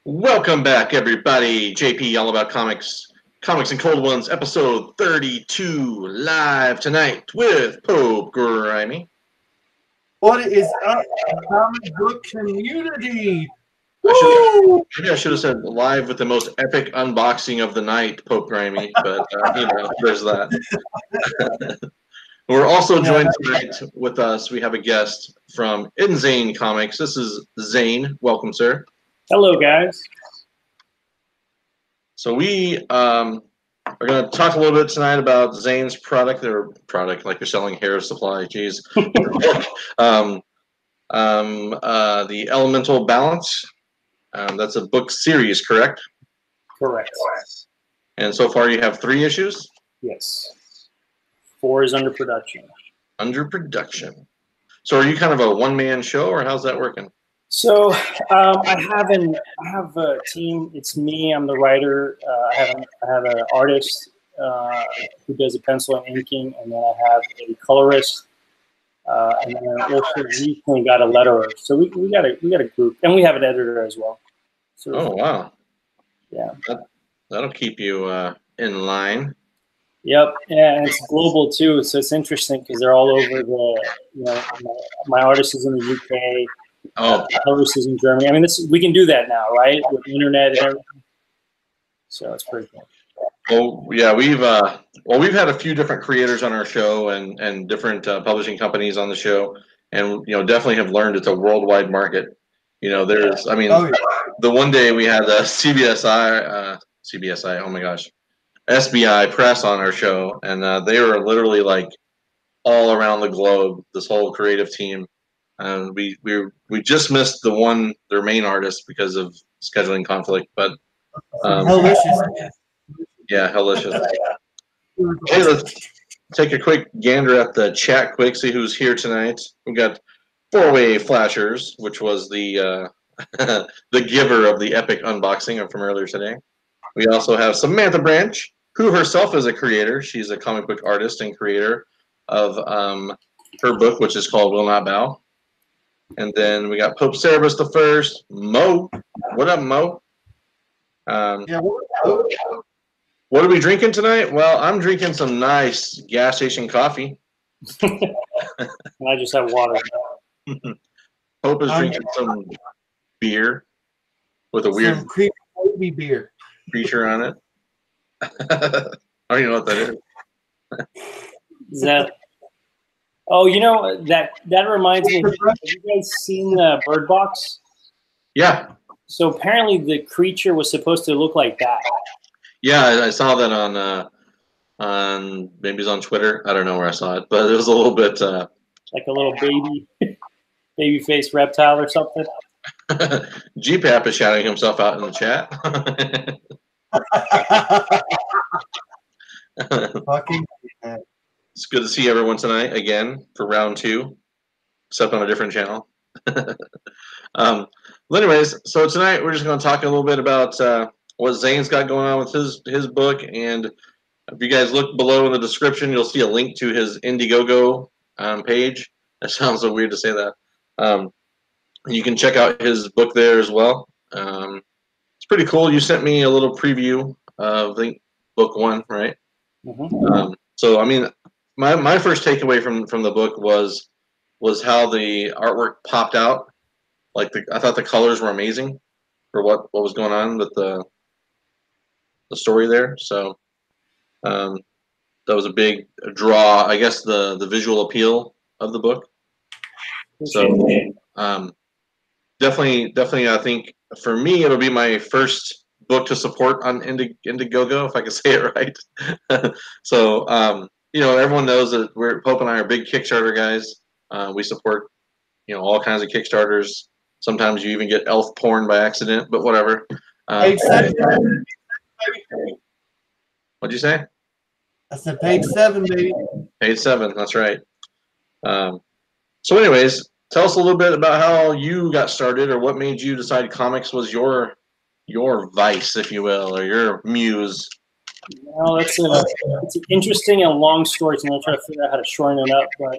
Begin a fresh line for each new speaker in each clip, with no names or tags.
Welcome back, everybody. JP, all about comics, comics and cold ones, episode 32, live tonight with Pope Grimy.
What is up, comic book community?
Maybe I should have said live with the most epic unboxing of the night, Pope Grimy, but there's that. We're also joined tonight with us. We have a guest from Inzane Comics. This is Zain. Welcome, sir.
Hello, guys.
So we are going to talk a little bit tonight about Zane's product, like you're selling hair supply. Geez. The Elemental Balance. That's a book series, correct?
Correct.
And so far you have 3 issues?
Yes. 4 is under production.
Under production. So are you kind of a one-man show, or how's that working?
So I have a team. It's me. I'm the writer. I have an artist who does the pencil and inking, and then I have a colorist, and then I also recently got a letterer. So we got a group, and we have an editor as well. So,
oh wow!
Yeah,
that'll keep you in line.
Yep, yeah, and it's global too. So it's interesting because they're all over my artist is in the UK.
Oh,
colorist is in Germany. I mean, we can do that now, right? With the internet and everything. So it's pretty cool.
Well, yeah, we've had a few different creators on our show and different publishing companies on the show, and definitely have learned it's a worldwide market. The one day we had CBSI, oh my gosh, SBI Press on our show, and they were literally like all around the globe. This whole creative team. We just missed their main artist because of scheduling conflict, but
Hellicious.
Yeah, Hellicious. Hey, let's take a quick gander at the chat quick, see who's here tonight. We got 4-Way Flashers, which was the the giver of the epic unboxing from earlier today. We also have Samantha Branch, who herself is a creator. She's a comic book artist and creator of her book, which is called Will Not Bow. And then we got Pope Cerebus the First, Mo. What up, Mo? What are we drinking tonight? Well, I'm drinking some nice gas station coffee.
I just have water.
Pope is drinking some beer with a weird
baby beer
creature on it. I don't even know what that is.
Is that? Oh, that reminds me. Have you guys seen Bird Box?
Yeah.
So apparently the creature was supposed to look like that.
Yeah, I saw that on maybe it's on Twitter. I don't know where I saw it, but it was a little bit
like a little baby face reptile or something.
GPAP is shouting himself out in the chat.
Fucking.
It's good to see everyone tonight again for round 2, except on a different channel. Well, anyways, so tonight we're just going to talk a little bit about what Zane's got going on with his book, and if you guys look below in the description, you'll see a link to his Indiegogo page. That sounds so weird to say that. You can check out his book there as well. It's pretty cool. You sent me a little preview of book 1, right?
Mm-hmm.
So I mean, my first takeaway from the book was how the artwork popped out. I thought the colors were amazing for what was going on with the story there. So that was a big draw, I guess, the visual appeal of the book. So definitely, I think for me it'll be my first book to support on Indiegogo, if I can say it right. So everyone knows that Pope and I are big Kickstarter guys. We support all kinds of Kickstarters. Sometimes you even get elf porn by accident, but whatever.
Page 7.
What'd you say?
I said page 7, baby.
Page 7, that's right. So anyways, tell us a little bit about how you got started, or what made you decide comics was your vice, if you will, or your muse.
Well, it's an interesting and long story, so I'm going to try to figure out how to shorten it up. But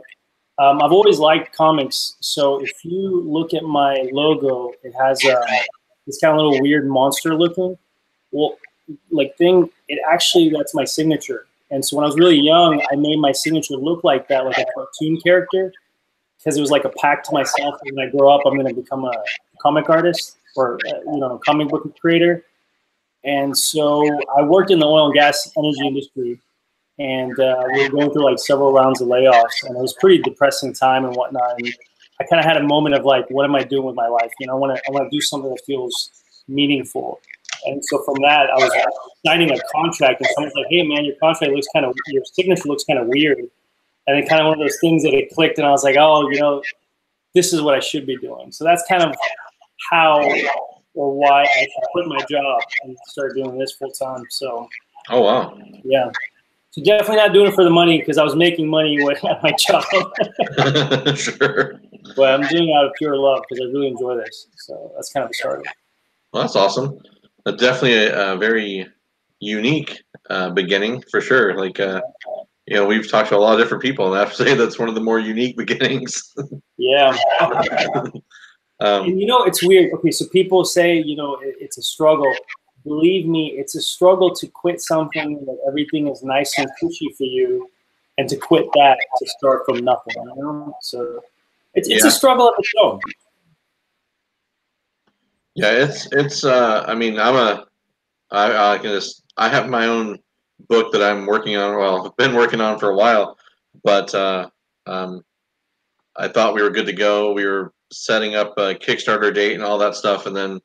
I've always liked comics. So if you look at my logo, it has this kind of little weird monster looking. Well, like thing, it actually, that's my signature. And so when I was really young, I made my signature look like that, like a cartoon character, because it was like a pact to myself that when I grow up, I'm going to become a comic artist or a comic book creator. And so I worked in the oil and gas energy industry, and we were going through like several rounds of layoffs, and it was a pretty depressing time and whatnot. And I kind of had a moment of like, what am I doing with my life? I want to do something that feels meaningful. And so from that, I was signing a contract, and someone's like, "Hey, man, your signature looks kind of weird." And it kind of one of those things that it clicked, and I was like, "Oh, this is what I should be doing." So that's kind of how or why I quit my job and started doing this full time. So.
Oh wow.
Yeah. So definitely not doing it for the money, because I was making money at my job.
Sure.
But I'm doing it out of pure love because I really enjoy this. So that's kind of the start.
Well, that's awesome. Definitely a very unique beginning for sure. Like, we've talked to a lot of different people, and I have to say that's one of the more unique beginnings.
Yeah. And it's weird. Okay, so people say, it's a struggle. Believe me, it's a struggle to quit something that everything is nice and cushy for you, and to quit that to start from nothing. So it's a struggle of its own.
Yeah, it's. I mean, I have my own book that I'm working on. Well, I've been working on for a while, but I thought we were good to go. We were setting up a Kickstarter date and all that stuff, and then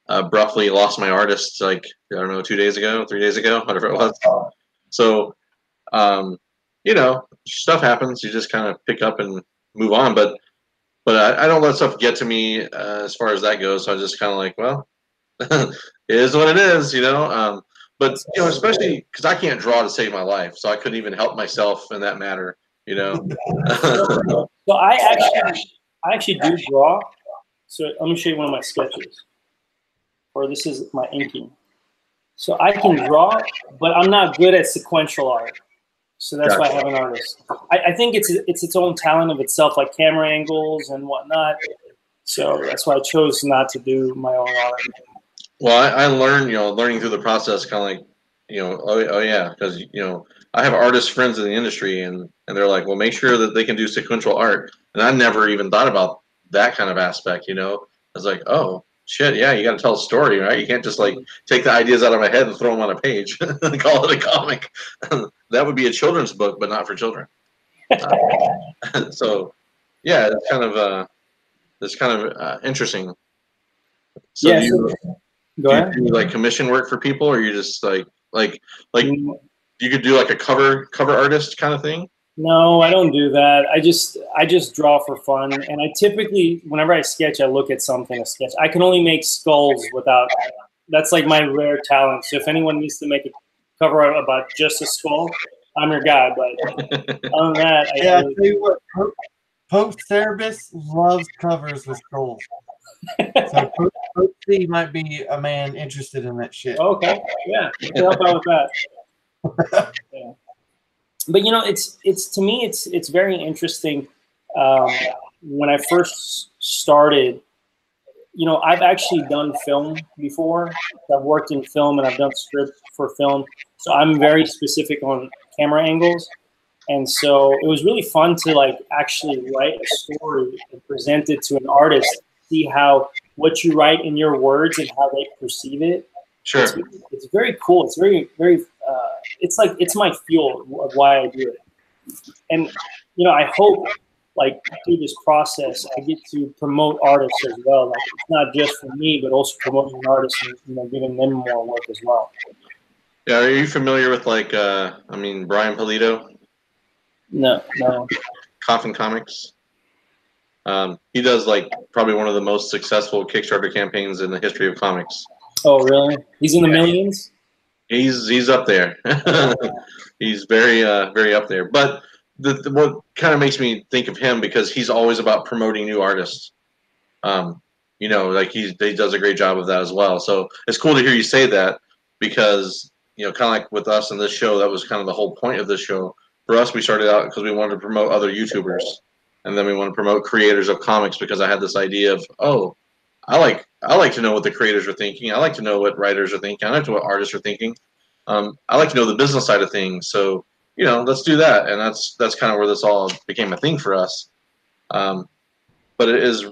abruptly lost my artist, like, I don't know, 2 days ago, 3 days ago, whatever it was. So, stuff happens. You just kind of pick up and move on. But I don't let stuff get to me as far as that goes. So I just kind of like, well, it is what it is, But especially because I can't draw to save my life, so I couldn't even help myself in that matter,
So I actually do draw. So let me show you one of my sketches. Or this is my inking. So I can draw, but I'm not good at sequential art. So that's why I have an artist. I think it's its own talent of itself, like camera angles and whatnot. So that's why I chose not to do my own art.
Well, I learned, learning through the process, kind of like, oh yeah, because I have artist friends in the industry, and they're like, well, make sure that they can do sequential art, and I never even thought about that kind of aspect. I was like, oh shit, yeah, you got to tell a story, right? You can't just like take the ideas out of my head and throw them on a page and call it a comic. That would be a children's book, but not for children. So, yeah, it's kind of interesting. So
yeah.
do you do like commission work for people, or you just like you could do like a cover artist kind of thing?
No, I don't do that. I just draw for fun, and I typically, whenever I sketch, I look at something. A sketch. I can only make skulls without. That's like my rare talent. So if anyone needs to make a cover art about just a skull, I'm your guy. But other than that,
I tell you what, Pope Cerebus loves covers with skulls. So Pope C might be a man interested in that shit.
Okay, yeah, help out with that. Yeah. But it's to me, it's very interesting. When I first started, I've actually done film before. I've worked in film, and I've done script for film. So I'm very specific on camera angles. And so it was really fun to like actually write a story and present it to an artist, see how what you write in your words and how they perceive it.
Sure.
It's very cool. It's very, very, it's my fuel of why I do it. And, I hope like through this process, I get to promote artists as well. Like it's not just for me, but also promoting artists and, giving them more work as well.
Yeah. Are you familiar with like, Brian Polito?
No.
Coffin Comics. He does like probably one of the most successful Kickstarter campaigns in the history of comics.
Oh, really? He's in the millions?
He's up there. He's very very up there. But what kind of makes me think of him, because he's always about promoting new artists. Like he does a great job of that as well. So it's cool to hear you say that, because kind of like with us in this show, that was kind of the whole point of this show. For us, we started out because we wanted to promote other YouTubers, and then we want to promote creators of comics because I had this idea of, oh, I like to know what the creators are thinking. I like to know what writers are thinking. I like to know what artists are thinking. I like to know the business side of things. So let's do that, and that's kind of where this all became a thing for us. But it is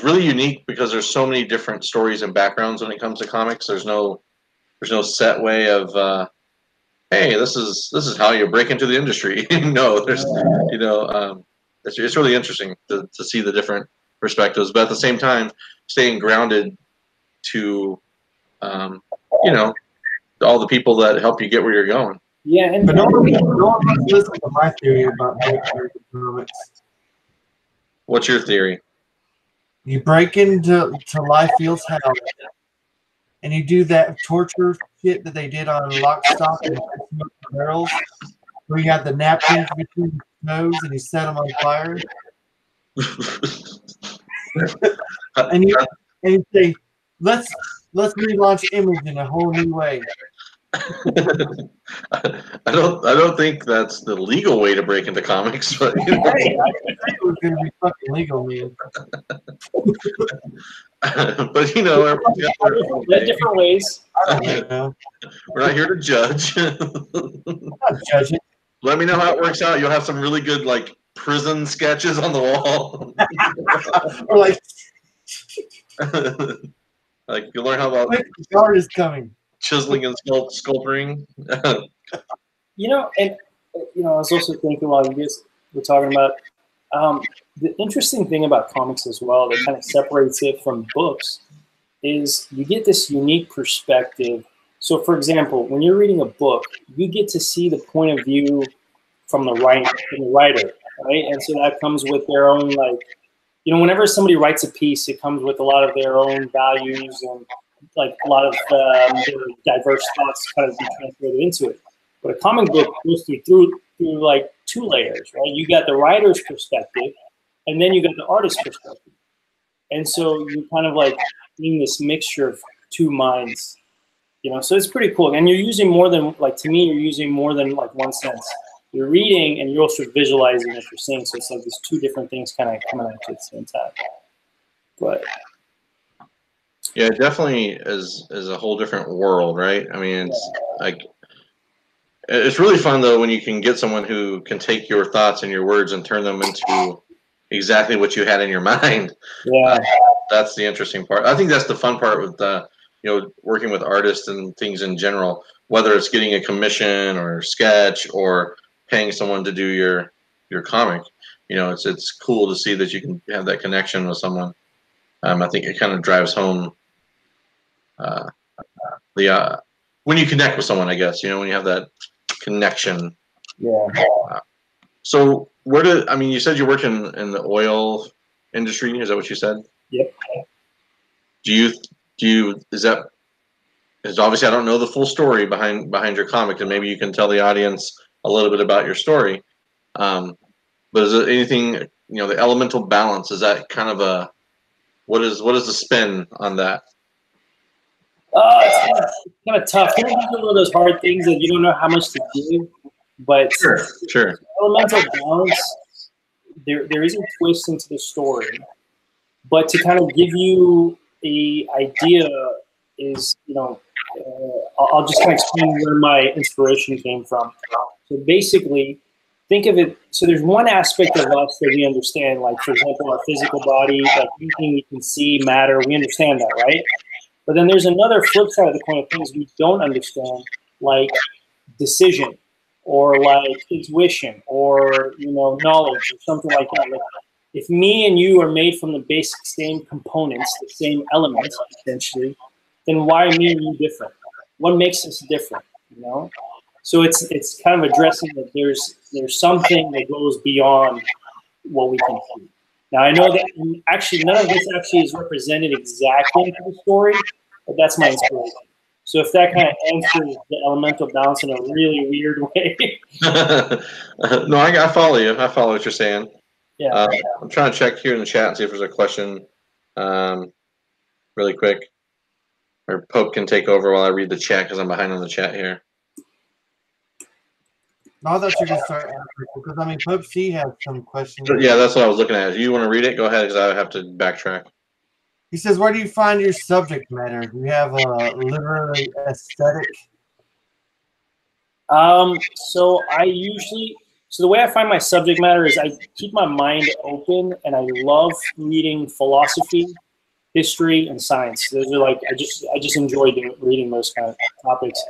really unique because there's so many different stories and backgrounds when it comes to comics. There's no set way of hey, this is how you break into the industry. No, there's it's really interesting to see the different perspectives, but at the same time, staying grounded to all the people that help you get where you're going.
Yeah, and
But no one listen to my theory about breaking comics.
What's your theory?
You break into Life Feels Hell, and you do that torture shit that they did on Lock, Stock, and Smoke Barrels, where you had the napkins between your toes and you set them on fire. and you say, let's relaunch Image in a whole new way.
I don't think that's the legal way to break into comics, but
Hey, I think it was going to be fucking legal, man.
but everyone's got their own way.
different ways.
I don't know.
We're not here to judge.
I'm not judging.
Let me know how it works out. You'll have some really good prison sketches on the wall.
Or
you'll learn how about
the guard is coming.
chiseling and sculpturing.
And I was also thinking while you guys were talking about the interesting thing about comics as well that kind of separates it from books is you get this unique perspective. So, for example, when you're reading a book, you get to see the point of view from the writer, right? And so that comes with their own whenever somebody writes a piece, it comes with a lot of their own values and a lot of their diverse thoughts kind of be translated into it. But a comic book goes through two layers, right? You got the writer's perspective, and then you got the artist's perspective. And so you kind of being this mixture of two minds, so it's pretty cool. And you're using more than, to me, you're using more than one sense. You're reading and you're also visualizing what you're seeing. So it's these two different things kind of coming at you at the same time. But
yeah, it definitely is a whole different world, right? I mean, it's really fun though when you can get someone who can take your thoughts and your words and turn them into exactly what you had in your mind.
Yeah,
that's the interesting part. I think that's the fun part with working with artists and things in general. Whether it's getting a commission or sketch or paying someone to do your comic, it's cool to see that you can have that connection with someone. I think it kind of drives home when you connect with someone, I guess, when you have that connection.
Yeah.
So you said you worked in the oil industry. Is that what you said?
Yep.
Is obviously I don't know the full story behind your comic, and maybe you can tell the audience a little bit about your story. But is it anything, the elemental balance, is that kind of what is the spin on that?
It's kind of tough. It's one of those hard things that you don't know how much to give, but
Sure.
Elemental balance, there is a twist into the story, but to kind of give you a idea is, I'll just kind of explain where my inspiration came from. So basically, think of it. So there's one aspect of us that we understand, for example, our physical body, anything we can see, matter. We understand that, right? But then there's another flip side of the coin of things we don't understand, like decision, or intuition, or knowledge, or something like that. If me and you are made from the basic same components, the same elements, essentially, then why are me and you different? What makes us different? So it's kind of addressing that there's something that goes beyond what we can see. Now I know that actually none of this actually is represented exactly in the story, but that's my inspiration. So if that kind of answers the elemental balance in a really weird way.
No, I follow you. I follow what you're saying.
Yeah.
I'm trying to check here in the chat and see if there's a question really quick. Or Pope can take over while I read the chat because I'm behind on the chat here.
No, I thought you were going to start asking because I mean, Pope C has some questions.
Yeah, that's what I was looking at. If you want to read it, go ahead, because I have to backtrack.
He says, "Where do you find your subject matter? Do you have a literary aesthetic?"
So the way I find my subject matter is I keep my mind open, and I love reading philosophy, history, and science. Those are like I just enjoy reading those kind of topics.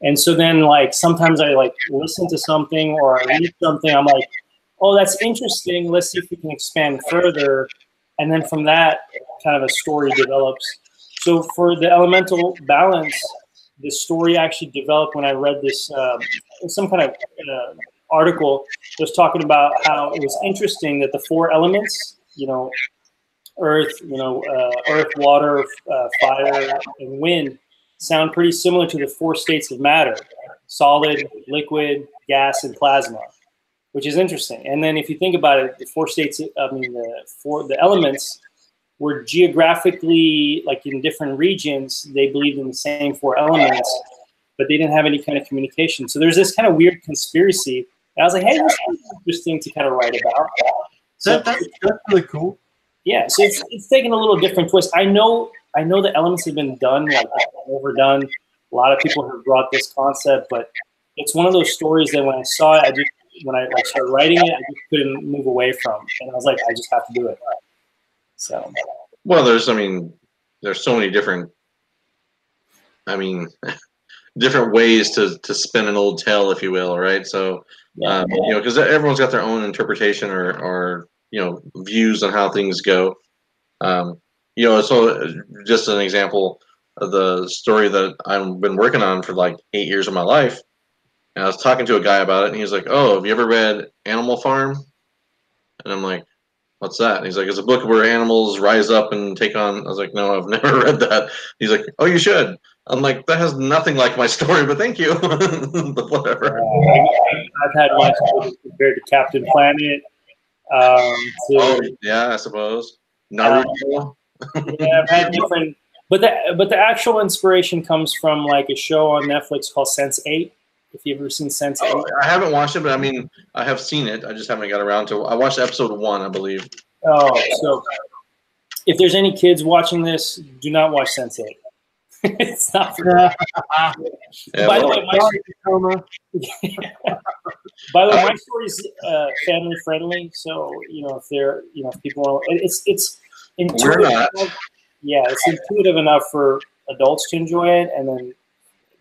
And so then like sometimes I like listen to something or I read something. I'm like, oh, that's interesting. Let's see if we can expand further. And then from that, kind of a story develops. So for the elemental balance, the story actually developed when I read this some kind of article that was talking about how it was interesting that the four elements, earth, earth, water, fire, and wind, sound pretty similar to the four states of matter: solid, liquid, gas, and plasma, which is interesting. And then if you think about it, the four states, the elements were geographically, like in different regions, they believed in the same four elements, but they didn't have any kind of communication. So there's this kind of weird conspiracy. And I was like, hey, this is interesting to kind of write about. So
That's really cool.
yeah, so it's taken a little different twist. I know the elements have been done, like overdone. A lot of people have brought this concept, but it's one of those stories that when I saw it, when I started writing it, I just couldn't move away from. And I was like, I just have to do it. So,
well, there's so many different, different ways to spin an old tale, if you will, right? So, because everyone's got their own interpretation or views on how things go. So just an example of the story that I've been working on for like 8 years of my life. And I was talking to a guy about it, and he was like, "Oh, have you ever read Animal Farm?" And I'm like, "What's that?" And he's like, "It's a book where animals rise up and take on." I was like, "No, I've never read that." He's like, "Oh, you should." I'm like, "That has nothing like my story, but thank you." But whatever.
I've had my story compared to Captain Planet.
Yeah, I suppose. Naruto.
Yeah, I've had different, but the actual inspiration comes from like a show on Netflix called Sense8. If you've ever seen Sense8.
I haven't watched it, but I have seen it. I just haven't got around to it. I watched episode 1, I believe.
Oh, so if there's any kids watching this, do not watch Sense8. It's not for that. By the way, my story's family friendly. So if they're if people it's intuitive. It's intuitive enough for adults to enjoy it, and then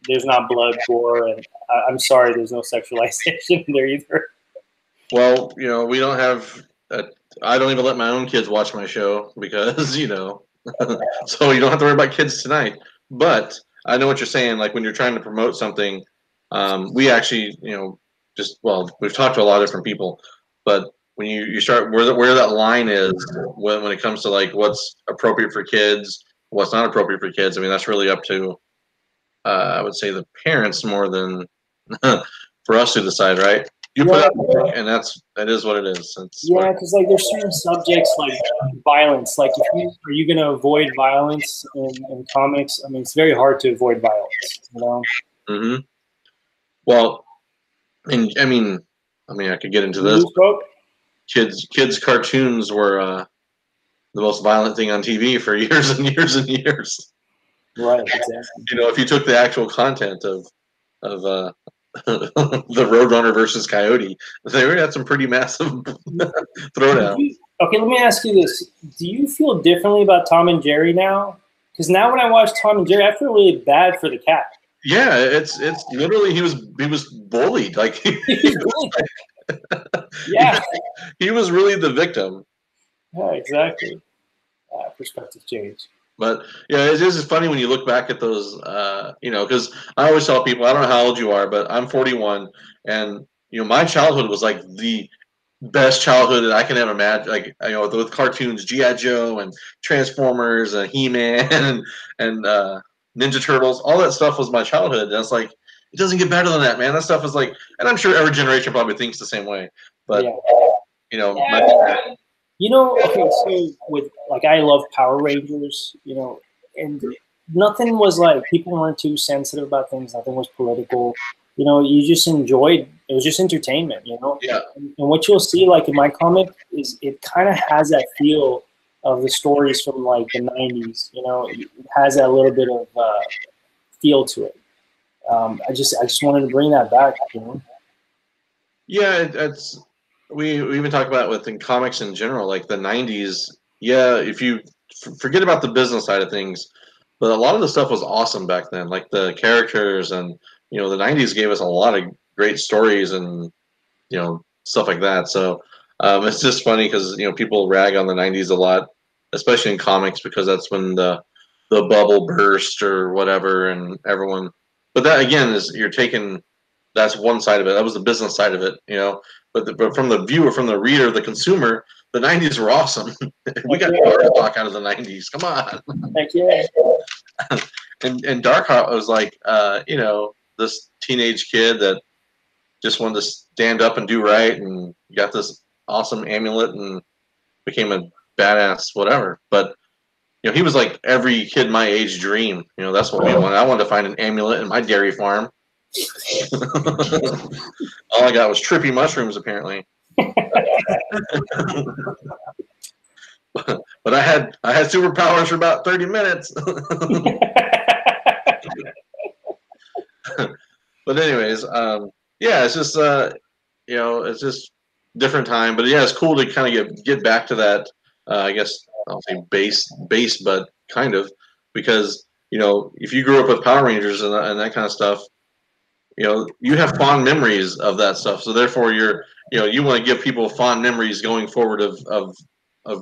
there's not blood, gore, and I'm sorry, there's no sexualization in there either.
Well, we don't have. I don't even let my own kids watch my show because so you don't have to worry about kids tonight. But I know what you're saying. Like when you're trying to promote something, we actually we've talked to a lot of different people, but when you start where that line is when it comes to like what's appropriate for kids, what's not appropriate for kids, that's really up to I would say the parents more than for us to decide, right? You put out, and that is what it is.
Because like there's certain subjects like violence. Like are you going to avoid violence in comics? It's very hard to avoid violence.
Mm-hmm. Well, and I could get into this. Kids cartoons were the most violent thing on TV for years and years and years.
Right. Exactly.
If you took the actual content of the Roadrunner versus Coyote, they had some pretty massive throwdowns.
Okay, let me ask you this: do you feel differently about Tom and Jerry now? Because now when I watch Tom and Jerry, I feel really bad for the cat.
Yeah, it's literally he was bullied. Like
yeah,
he was really the victim.
Yeah, exactly. Perspective change.
But yeah, it's just funny when you look back at those, because I always tell people, I don't know how old you are, but I'm 41, and my childhood was like the best childhood that I can ever imagine. Like with cartoons, G.I. Joe and Transformers and He-Man and Ninja Turtles, all that stuff was my childhood. And it's like it doesn't get better than that, man. That stuff is like, and I'm sure every generation probably thinks the same way. But
okay, so with like I love Power Rangers, and nothing was like people weren't too sensitive about things. Nothing was political. you know, you just enjoyed. It was just entertainment, you know.
Yeah.
And what you'll see, like in my comic, is it kind of has that feel of the stories from like the '90s. You know, it has that little bit of feel to it. I just wanted to bring that back, you know.
Yeah, it's we even talk about it within comics in general, like the '90s. Yeah, if you forget about the business side of things, but a lot of the stuff was awesome back then, like the characters and the '90s gave us a lot of great stories and stuff like that. So it's just funny because people rag on the '90s a lot, especially in comics, because that's when the bubble burst or whatever, and everyone. But that again is you're taking that's one side of it. That was the business side of it, But from the viewer, from the reader, the consumer, the '90s were awesome. We got Darkhawk out of the '90s. Come on.
Thank you.
And Darkhawk was like, this teenage kid that just wanted to stand up and do right, and got this awesome amulet and became a badass, whatever. But he was like every kid my age dream. That's what we wanted. I wanted to find an amulet in my dairy farm. All I got was trippy mushrooms, apparently. But I had superpowers for about 30 minutes. But anyways, yeah, it's just it's just different time. But yeah, it's cool to kind of get back to that. I guess I'll say base, but kind of because if you grew up with Power Rangers and that kind of stuff, you have fond memories of that stuff. So therefore, you want to give people fond memories going forward of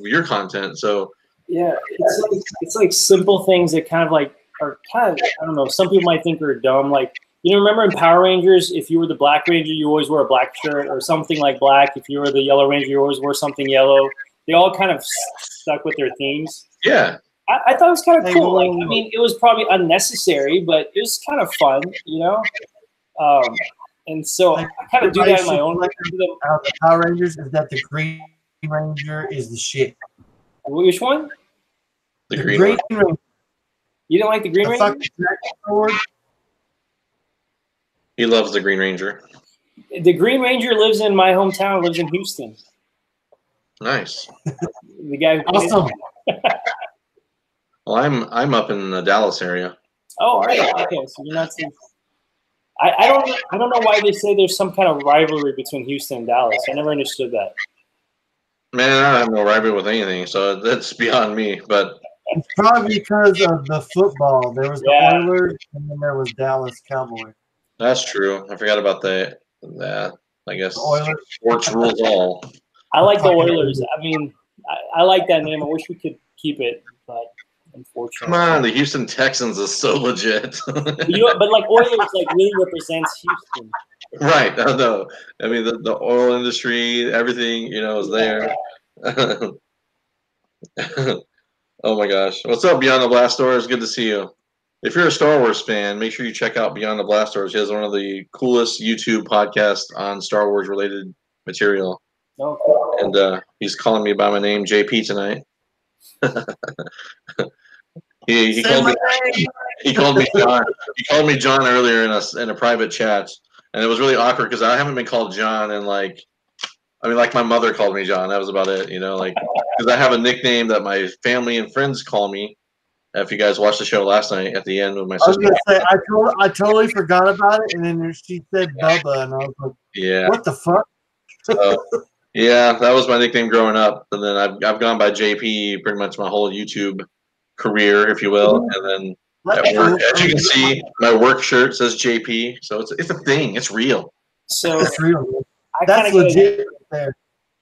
your content. So
yeah, it's like simple things that kind of like are kind of, I don't know. Some people might think are dumb. Like, remember in Power Rangers, if you were the Black Ranger, you always wear a black shirt or something like black. If you were the Yellow Ranger, you always wore something yellow. They all kind of stuck with their themes.
Yeah.
I thought it was kind of cool. Like, I mean, it was probably unnecessary, but it was kind of fun, and so I kind of do that in my own.
The Power Rangers is that the Green Ranger is the shit.
Which one?
The Green Ranger.
You didn't like the Green Ranger?
He loves the Green Ranger.
The Green Ranger lives in my hometown. Lives in Houston.
Nice.
The guy who
awesome.
Well, I'm up in the Dallas area.
Oh, all right. Okay, so you're not. I don't know why they say there's some kind of rivalry between Houston and Dallas. I never understood that.
Man, I don't have no rivalry with anything, so that's beyond me. But
it's probably because of the football. There was the Oilers, and then there was Dallas Cowboys.
That's true. I forgot about that. I guess sports rules all.
I like the Oilers. I mean, I like that name. I wish we could keep it, but unfortunately.
Come on, the Houston Texans is so legit.
But like Oilers, like really represents Houston.
Right. I know. I mean, the oil industry, everything, is there. Oh my gosh. What's up, Beyond the Blast Doors? Good to see you. If you're a Star Wars fan, make sure you check out Beyond the Blast Doors. He has one of the coolest YouTube podcasts on Star Wars related material.
Oh, cool.
And he's calling me by my name, JP, tonight. He called me John. He called me John earlier in a private chat, and it was really awkward because I haven't been called John in like my mother called me John. That was about it, because I have a nickname that my family and friends call me. If you guys watched the show last night at the end with my sister,
I was gonna say I totally forgot about it, and then she said Bubba, and I was like,
yeah,
what the fuck?
Yeah, that was my nickname growing up, and then I've gone by JP pretty much my whole YouTube career, if you will, and then at work, as you can see, my work shirt says JP, so it's a thing, it's real.
So
it's real.
That's
legit there.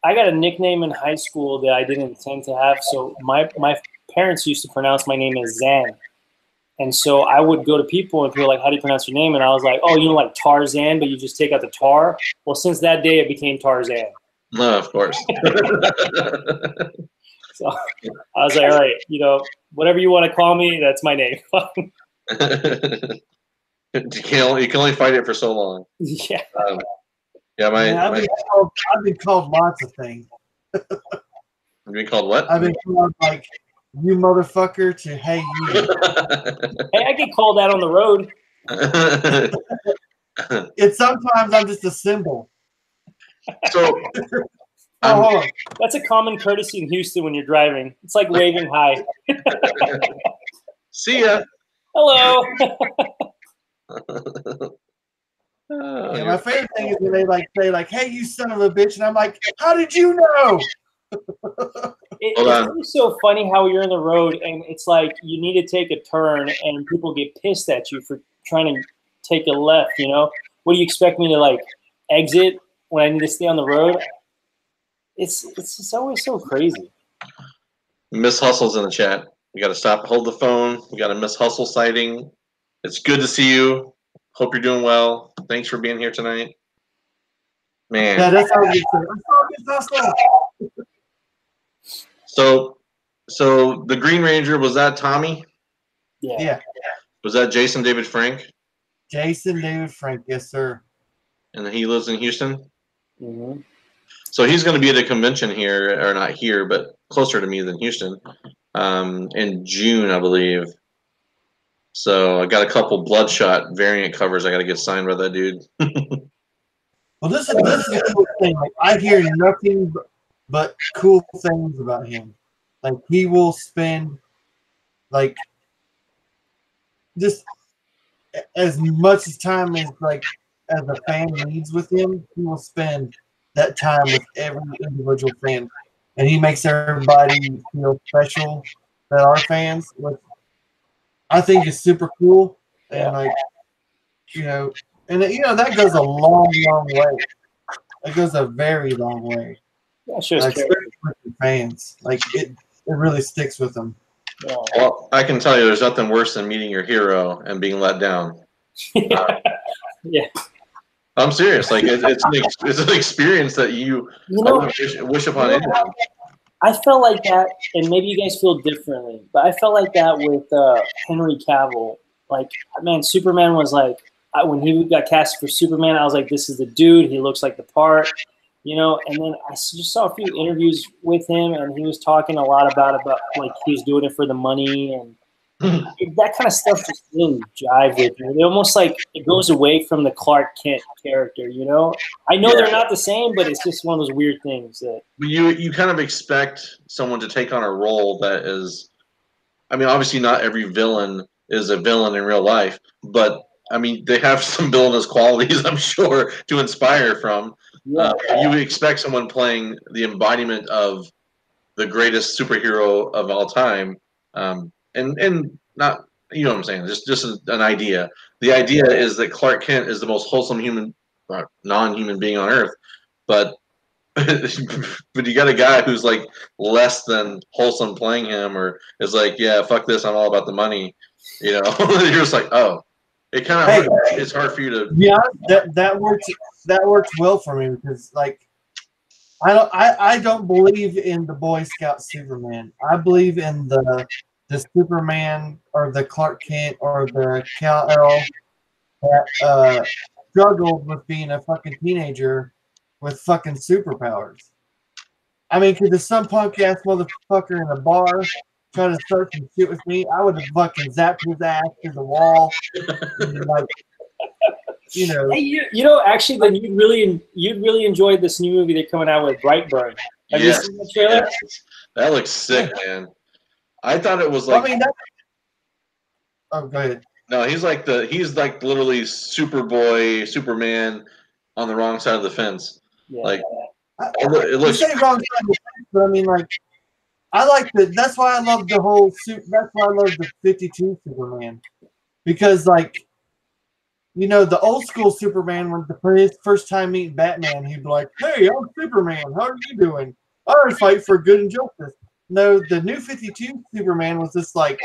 I got a nickname in high school that I didn't intend to have. So my parents used to pronounce my name as Zain. And so I would go to people and people were like, how do you pronounce your name? And I was like, oh, like Tarzan, but you just take out the tar. Well, since that day, it became Tarzan.
No, of course.
So I was like, all right, whatever you want to call me, that's my name.
You can only fight it for so long.
Yeah.
I've been called lots of things.
You've been called what?
I've been called like you motherfucker to hey you.
Hey, I get called out on the road.
It's sometimes I'm just a symbol.
So
Oh, hold on.
That's a common courtesy in Houston when you're driving. It's like waving hi.
see ya.
Hello.
Oh,
Yeah, my favorite thing is when they like say like, "Hey, you son of a bitch," and I'm like, "How did you know?"
It's always so funny how you're in the road and it's like you need to take a turn and people get pissed at you for trying to take a left, you know? What do you expect me to like exit when I need to stay on the road? It's just always so crazy.
Miss Hustle's in the chat. We got to stop, hold the phone. We got a Miss Hustle sighting. It's good to see you. Hope you're doing well. Thanks for being here tonight. Man.
Yeah, that's how you say. "I saw Miss Hustle."
So the Green Ranger, was that Tommy?
Yeah,
Was that Jason David Frank?
Jason David Frank, yes sir.
And he lives in Houston?
Mm-hmm.
So he's going to be at a convention here, or not here, but closer to me than Houston, in June, I believe. So I got a couple Bloodshot variant covers I got to get signed by that dude.
Well, this is the cool thing. Like, I hear nothing but cool things about him. Like, he will spend like just as much time as like as a fan needs with him. He will spend that time with every individual fan, and he makes everybody feel special that are fans, which I think is super cool. And like, and that goes a long, long way. It goes a very long way.
Yeah, sure.
Especially with the fans. Like it really sticks with them.
Yeah.
Well, I can tell you there's nothing worse than meeting your hero and being let down.
Yeah.
I'm serious. Like it's an experience that you wish upon anyone.
I felt like that, and maybe you guys feel differently, but I felt like that with Henry Cavill. Like, man, Superman was like, when he got cast for Superman, I was like, this is the dude. He looks like the part, And then I just saw a few interviews with him, and he was talking a lot about like he was doing it for the money, and that kind of stuff just really jive with me. It almost like it goes away from the Clark Kent character, I know they're not the same, but it's just one of those weird things that
you kind of expect someone to take on a role that is, I mean, obviously not every villain is a villain in real life, but I mean they have some villainous qualities, I'm sure, to inspire from.
Yeah.
You expect someone playing the embodiment of the greatest superhero of all time, and not, you know what I'm saying, just an idea. The idea is that Clark Kent is the most wholesome non-human being on Earth, but but you got a guy who's like less than wholesome playing him, or is like, yeah, fuck this, I'm all about the money. You're just like, oh, it kind of it's hard for you to.
Yeah, that works well for me because like I don't believe in the Boy Scout Superman. I believe in the Superman or the Clark Kent or the Kal-El that struggled with being a fucking teenager with fucking superpowers. I mean, because if some punk ass motherfucker in a bar tried to start some shit with me, I would have fucking zapped his ass to the wall. And, like,
Hey, actually, then you'd really enjoy this new movie they're coming out with, Brightburn. Have you seen the trailer?
Yes. That looks sick, man. I thought it was like.
Oh, go ahead.
No, he's like literally Superman on the wrong side of the fence. Yeah. Like it looks.
You say wrong side of the fence, but I mean, like, I like that's why I love the whole suit. That's why I love the 52 Superman, because like, the old school Superman, when his first time meeting Batman, he'd be like, "Hey, I'm Superman. How are you doing? I fight for good and justice." No, the new 52 Superman was just like,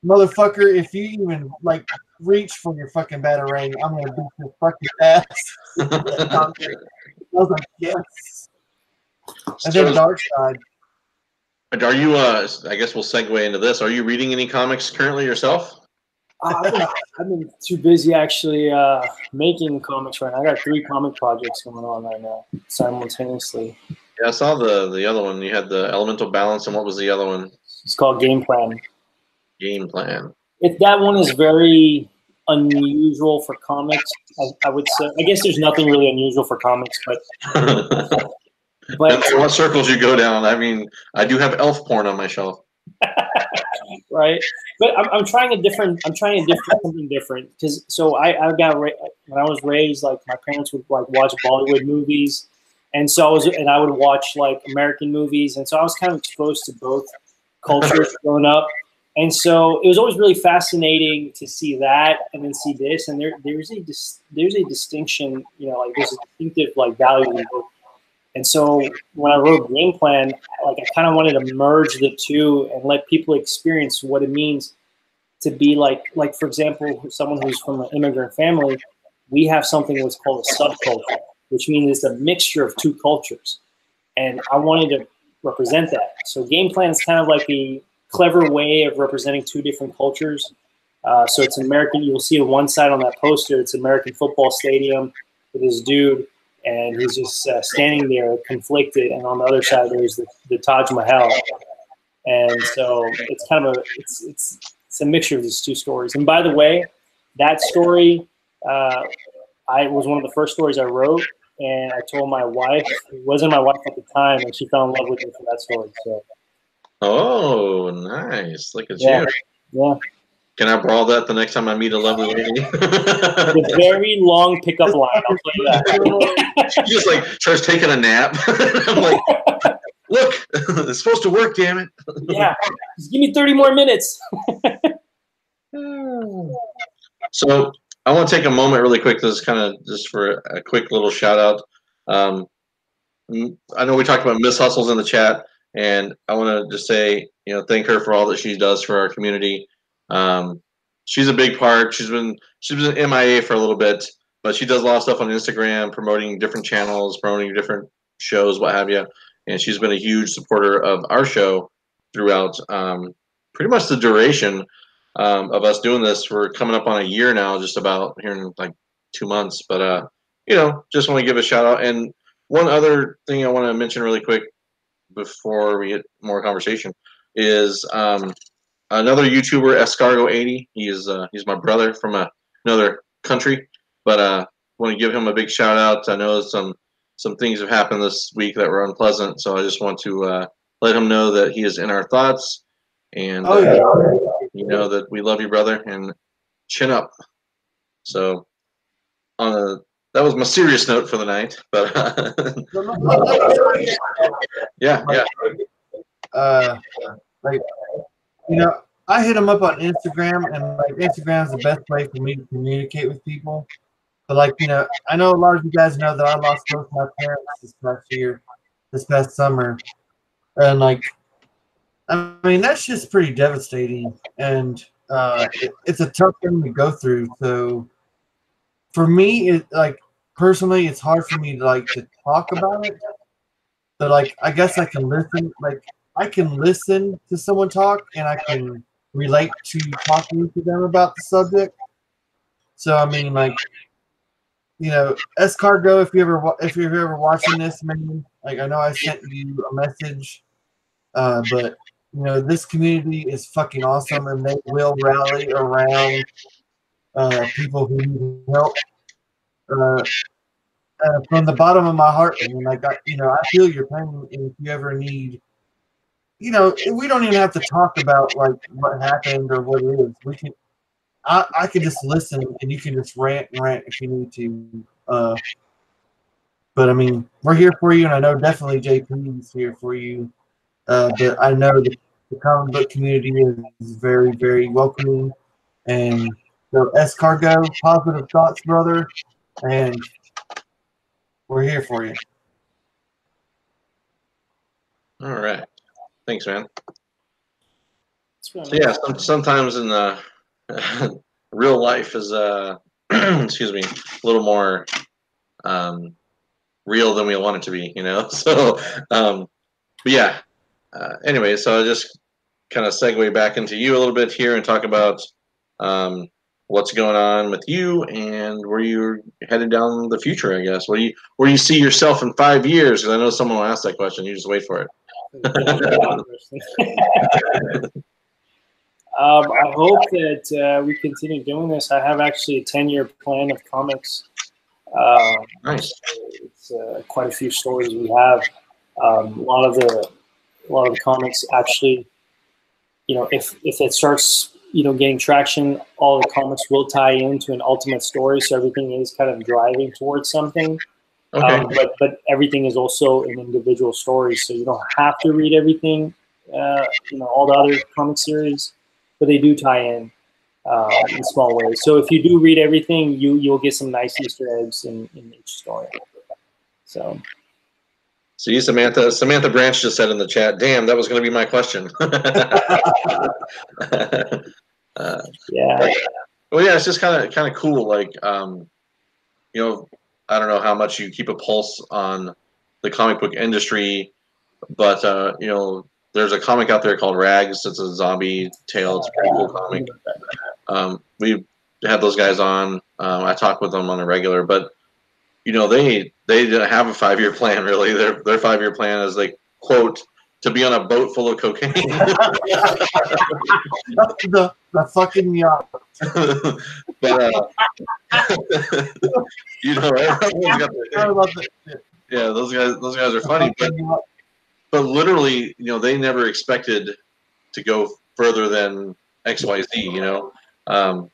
motherfucker, if you even like reach for your fucking batarang, I'm gonna beat your fucking ass. I was like, yes. And then Darkseid.
Are you? I guess we'll segue into this. Are you reading any comics currently yourself?
I've been too busy actually making comics right now. I got 3 comic projects going on right now simultaneously.
Yeah, I saw the other one. You had the Elemental Balance, and what was the other one?
It's called Game Plan.
Game Plan.
That one is very unusual for comics. I would say. I guess there's nothing really unusual for comics, but
Depends on what circles you go down. I mean, I do have elf porn on my shelf.
right. But I'm trying something different because I got when I was raised, like my parents would like watch Bollywood movies, and I would watch like American movies, and so I was kind of exposed to both cultures growing up. And so it was always really fascinating to see that and then see this. And there's a distinction, like there's a distinctive like value in both. And so when I wrote Game Plan, like I kind of wanted to merge the two and let people experience what it means to be like for example, someone who's from an immigrant family, we have something that's called a subculture, which means it's a mixture of two cultures. And I wanted to represent that. So Game Plan is kind of like a clever way of representing two different cultures. So it's American. You'll see on one side on that poster, it's American football stadium with this dude, and he's just standing there conflicted. And on the other side, there's the Taj Mahal. And so it's kind of it's a mixture of these two stories. And by the way, that story, I was one of the first stories I wrote, and I told my wife. It wasn't my wife at the time, and she fell in love with me for that story. So.
Oh, nice! Look at
you.
Yeah. Can I borrow that the next time I meet a lovely lady?
The very long pickup line. I'll tell you that.
She just like starts taking a nap. I'm like, look, it's supposed to work, damn it.
Yeah, just give me 30 more minutes.
So I want to take a moment really quick. This is kind of just for a quick little shout out. I know we talked about Miss Hustles in the chat. And I want to just say, thank her for all that she does for our community. She's a big part. She's been MIA for a little bit, but she does a lot of stuff on Instagram, promoting different channels, promoting different shows, what have you. And she's been a huge supporter of our show throughout pretty much the duration of us doing this. We're coming up on a year now, just about here in like 2 months. But just want to give a shout out. And one other thing I want to mention really quick before we get more conversation is another YouTuber, Escargo80. He's my brother from another country, but want to give him a big shout out. I know some things have happened this week that were unpleasant, so I just want to let him know that he is in our thoughts, and that we love you, brother, and chin up. So that was my serious note for the night, but yeah.
I hit him up on Instagram, and like Instagram is the best way for me to communicate with people. But I know a lot of you guys know that I lost both my parents this past summer, and that's just pretty devastating, and it's a tough thing to go through. So for me, personally, it's hard for me to talk about it, but I guess I can listen. I can listen to someone talk, and I can relate to talking to them about the subject. So Escargo, if you're ever watching this, man, I know I sent you a message, but this community is fucking awesome, and they will rally around people who need help. From the bottom of my heart, man, I feel your pain, and if you ever need, we don't even have to talk about what happened or what it is. I can just listen, and you can just rant if you need to. But we're here for you, and I know definitely JP is here for you. But I know the comic book community is very, very welcoming. And so, Escargo, positive thoughts, brother, and we're here for you.
All right. Thanks, man. So yeah, sometimes in real life is excuse me, a little more real than we want it to be, So, but yeah. Anyway, so I'll just kind of segue back into you a little bit here and talk about what's going on with you and where you're headed down the future, I guess. Where you see yourself in 5 years? Because I know someone will ask that question. You just wait for it.
I hope that we continue doing this. I have actually a 10-year plan of comics.
Nice.
It's quite a few stories we have. A lot of the comics actually, if it starts, getting traction, all the comics will tie into an ultimate story. So everything is kind of driving towards something.
Okay.
But everything is also an individual story, so you don't have to read everything. All the other comic series, but they do tie in small ways. So if you do read everything, you'll get some nice Easter eggs in each story. So.
See, Samantha Branch just said in the chat, "Damn, that was going to be my question."
Yeah.
Well, yeah, it's just kind of cool. Like, I don't know how much you keep a pulse on the comic book industry, but there's a comic out there called Rags. It's a zombie tale. It's a pretty cool comic. We had those guys on. I talk with them on a regular, but they didn't have a 5-year plan really. Their 5-year plan is like, quote, to be on a boat full of cocaine.
the fucking yacht.
But everyone's got their, yeah, those guys are funny, but literally, they never expected to go further than XYZ, and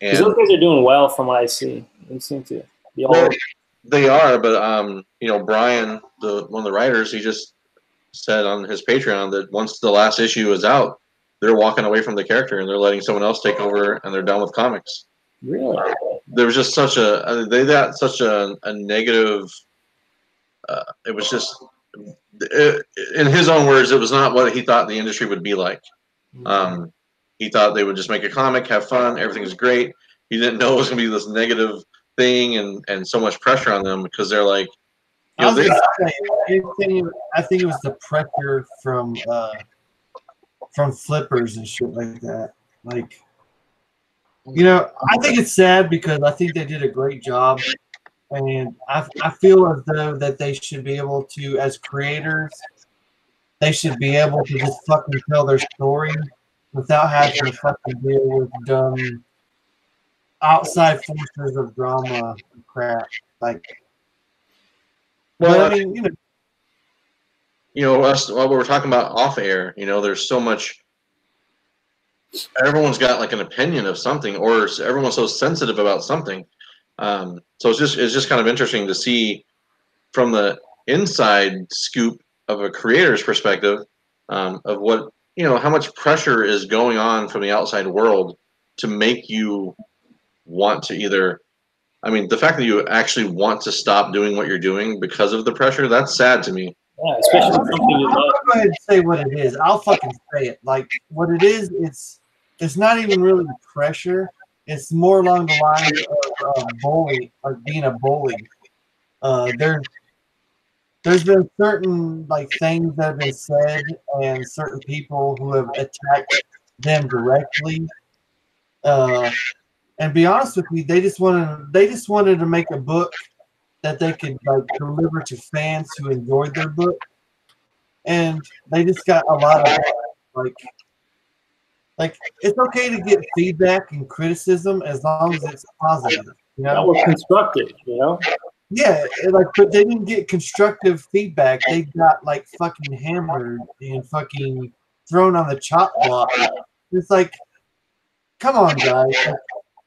those guys are doing well from what I see. They seem to be all.
Well, they are, but Brian, one of the writers, he just said on his Patreon that once the last issue is out, they're walking away from the character and they're letting someone else take over, and they're done with comics.
Really?
There was just they got such a negative. It was just, in his own words, it was not what he thought the industry would be like. He thought they would just make a comic, have fun, everything's great. He didn't know it was going to be this negative thing and so much pressure on them because they're like,
I think it was the pressure from flippers and shit like that. Like, I think it's sad because I think they did a great job, and I feel as though that they should be able to, as creators, they should be able to just fucking tell their story without having to fucking deal with dumb outside forces of drama and crap. Like,
well,
but I mean,
us, while we were talking about off air, there's so much. Everyone's got like an opinion of something, or everyone's so sensitive about something. So it's just kind of interesting to see from the inside scoop of a creator's perspective of what how much pressure is going on from the outside world to make you want to either. I mean, the fact that you actually want to stop doing what you're doing because of the pressure, that's sad to me.
Yeah, especially something you love.
I'll go ahead and say what it is. I'll fucking say it. Like, what it is, it's not even really pressure. It's more along the lines of bullying, like being a bully. There's been certain things that have been said and certain people who have attacked them directly. And be honest with you, they just wanted to make a book that they could deliver to fans who enjoyed their book, and they just got a lot of like it's okay to get feedback and criticism as long as it's positive,
Or constructive,
Yeah, but they didn't get constructive feedback. They got fucking hammered and fucking thrown on the chop block. It's like, come on, guys.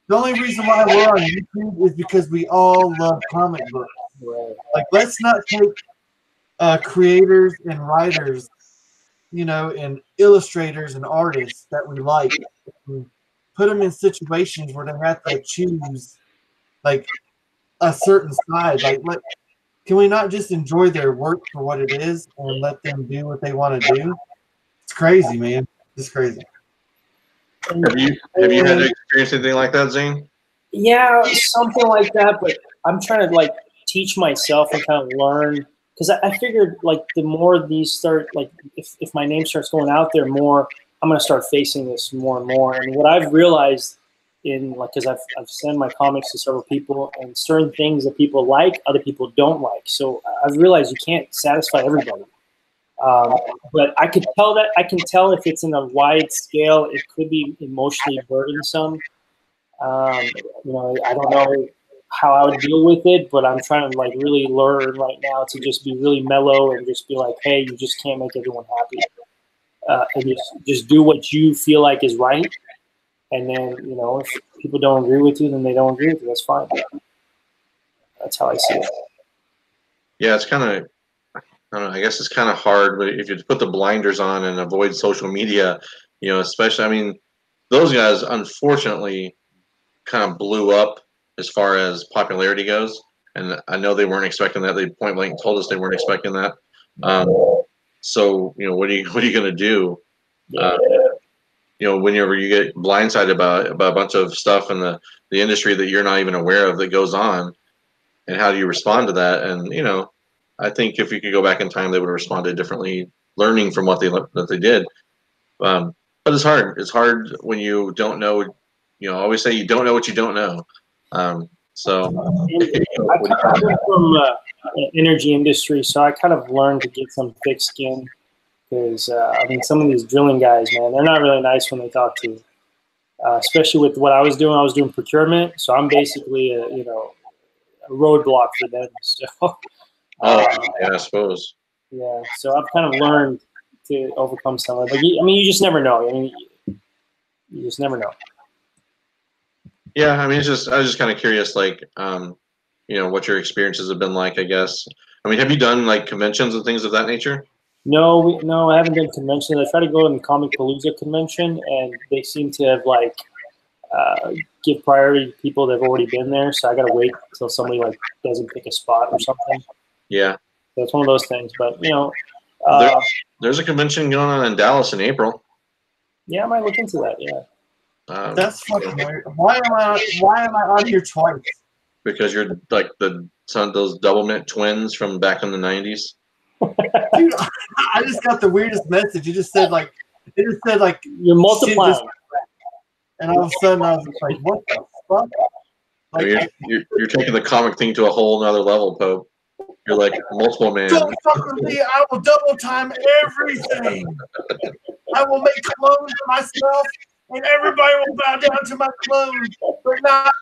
The only reason why we're on YouTube is because we all love comic books. Like, let's not take creators and writers, and illustrators and artists that we like, and put them in situations where they have to choose, a certain side. Can we not just enjoy their work for what it is and let them do what they want to do? It's crazy, man. It's crazy.
Have you had to experience anything like that, Zain?
Yeah, something like that. But I'm trying to teach myself and kind of learn, because I figured the more these start, if my name starts going out there more, I'm gonna start facing this more and more. And what I've realized because I've sent my comics to several people, and certain things that people like, other people don't like. So I've realized you can't satisfy everybody. But I can tell if it's in a wide scale, it could be emotionally burdensome. I don't know how I would deal with it, but I'm trying to like really learn right now to just be really mellow and just be like, hey, you just can't make everyone happy, and just do what you feel like is right. And then if people don't agree with you, then they don't agree with you. That's fine. That's how I see it.
Yeah, it's kind of, I don't know, I guess it's kind of hard, but if you put the blinders on and avoid social media, especially, I mean, those guys unfortunately kind of blew up as far as popularity goes, and I know they weren't expecting that. They point blank told us they weren't expecting that. So what are you going to do? Whenever you get blindsided about a bunch of stuff in the industry that you're not even aware of that goes on, and how do you respond to that? And I think if you could go back in time, they would have responded differently, learning from what they did. But it's hard. It's hard when you don't know. I always say you don't know what you don't know. So
I come from energy industry, so I kind of learned to get some thick skin because some of these drilling guys, man, they're not really nice when they talk to you. Especially with what I was doing. I was doing procurement, so I'm basically a roadblock for them. So,
yeah, I suppose.
Yeah, so I've kind of learned to overcome some of it. But you just never know. You just never know.
Yeah, I mean, I was just kind of curious, like, what your experiences have been like, I guess. I mean, have you done like conventions and things of that nature?
No, I haven't done conventions. I try to go to the Comic Palooza convention, and they seem to have like give priority to people that have already been there. So I got to wait until somebody like doesn't pick a spot or something.
Yeah,
so it's one of those things. But
there's a convention going on in Dallas in April.
Yeah, I might look into that. Yeah.
That's fucking weird. Why am I on here twice?
Because you're like those double mint twins from back in the 90s.
Dude, I just got the weirdest message. It just said like
you're multiplying.
And all of a sudden I was like, what the fuck?
Like, I mean, you're taking the comic thing to a whole nother level, Pope. You're like multiple man.
Don't fuck with me. I will double time everything. I will make clones of myself, and everybody will bow down to my clone, but not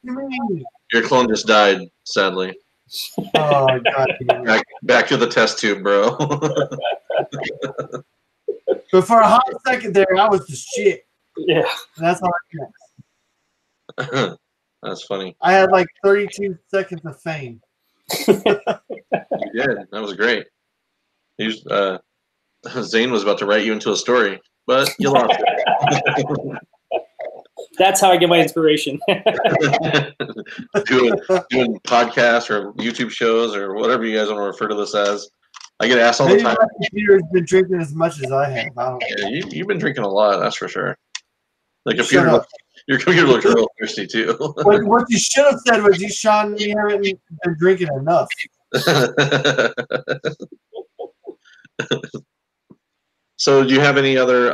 to me.
Your clone just died, sadly.
Oh God!
Back to the test tube, bro.
But for a hot second there, I was the shit.
Yeah,
that's all I
guess. That's funny.
I had like 32 seconds of fame.
You did. That was great. Zain was about to write you into a story, but you lost it.
That's how I get my inspiration.
doing podcasts or YouTube shows or whatever you guys want to refer to this as. I get asked all the time.
My computer's been drinking as much as I have.
Yeah, you've been drinking a lot, that's for sure. Your computer looks real thirsty too.
What you should have said was, Sean, you haven't been drinking enough.
So do you have any other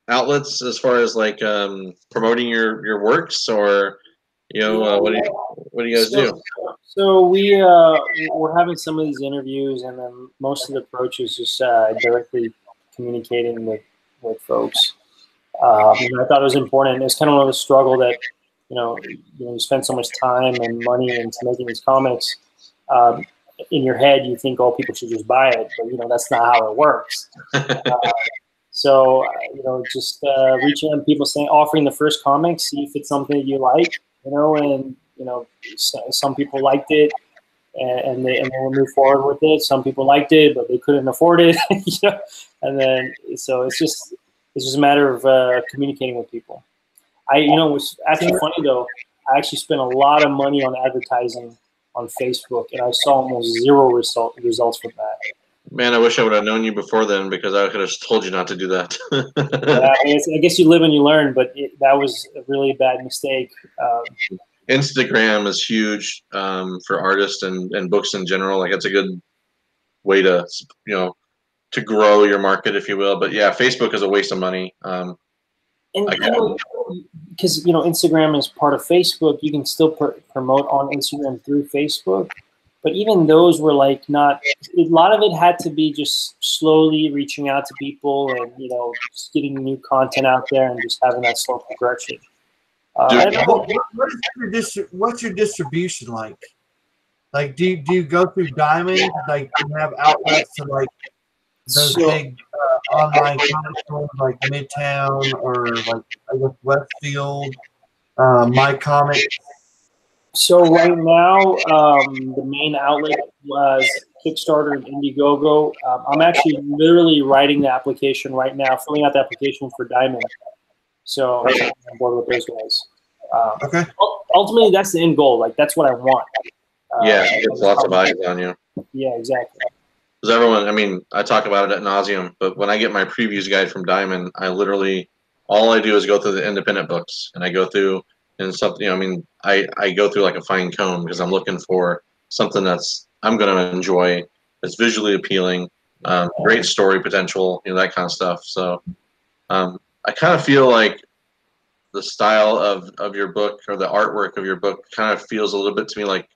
outlets as far as like promoting your works, or what do you guys do?
So we're having some of these interviews, and then most of the approach is just directly communicating with folks. I thought it was important. It's kind of one of the struggle that you spend so much time and money into making these comics. In your head, you think, oh, people should just buy it, but that's not how it works. So just reaching out to people, offering the first comic, see if it's something that you like, and some people liked it, and they will move forward with it. Some people liked it, but they couldn't afford it, and then so it's just a matter of communicating with people. What's actually funny though, I actually spent a lot of money on advertising on Facebook, and I saw almost zero results from that.
Man, I wish I would have known you before then, because I could have told you not to do that.
Yeah, I guess you live and you learn, but that was a really bad mistake.
Instagram is huge for artists and books in general. Like, it's a good way to to grow your market, if you will. But yeah, Facebook is a waste of money.
Because Instagram is part of Facebook, you can still promote on Instagram through Facebook. But even those were like not. A lot of it had to be just slowly reaching out to people and just getting new content out there and just having that slow progression.
What's your distribution like? Like, do you go through Diamond? Like, do you have outlets to like those big online comic stores like Midtown or like I guess Westfield, My Comics?
So right now, the main outlet was Kickstarter and Indiegogo. I'm actually literally writing the application right now, filling out the application for Diamond. So I'm on board with those guys.
Okay.
Ultimately, that's the end goal. Like that's what I want.
Yeah, it gets lots of eyes on you.
Yeah, exactly.
Because everyone, I mean, I talk about it at nauseum, but when I get my previews guide from Diamond, all I do is go through the independent books, and I go through and something. I mean, I go through like a fine comb because I'm looking for something I'm going to enjoy, that's visually appealing, great story potential, that kind of stuff. So I kind of feel like the style of your book or the artwork of your book kind of feels a little bit to me like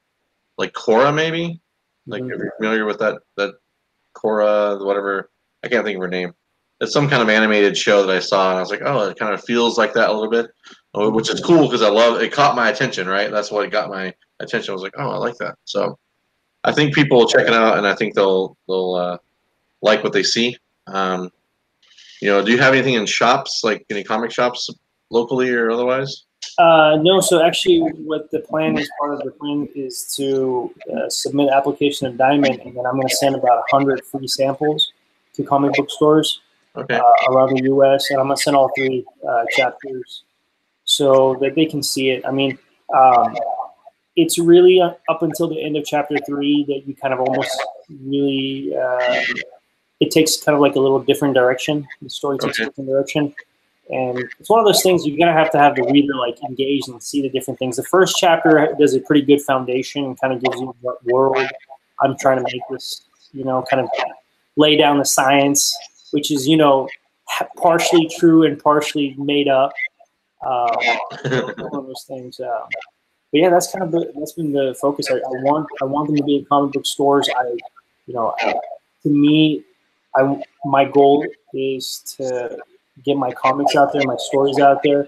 Korra, maybe. Like, if you're familiar with that Korra, whatever, I can't think of her name. It's some kind of animated show that I saw, and I was like, oh, it kind of feels like that a little bit, which is cool because it caught my attention, right? That's what got my attention. I was like, oh, I like that. So I think people will check it out, and I think they'll like what they see. Do you have anything in shops, like any comic shops locally or otherwise?
No, so actually what the plan is, part of the plan is to submit application to Diamond, and then I'm going to send about 100 free samples to comic book stores around the U.S., and I'm going to send all 3 chapters so that they can see it. I mean, it's really up until the end of chapter 3 that you kind of almost really, it takes kind of like a little different direction. The story takes a different direction. And it's one of those things you're going to have the reader like engaged and see the different things. The first chapter does a pretty good foundation and kind of gives you what world I'm trying to make this, kind of lay down the science, which is, partially true and partially made up. One of those things. But yeah, that's been the focus. I want them to be in comic book stores. To me, my goal is to get my comics out there, my stories out there.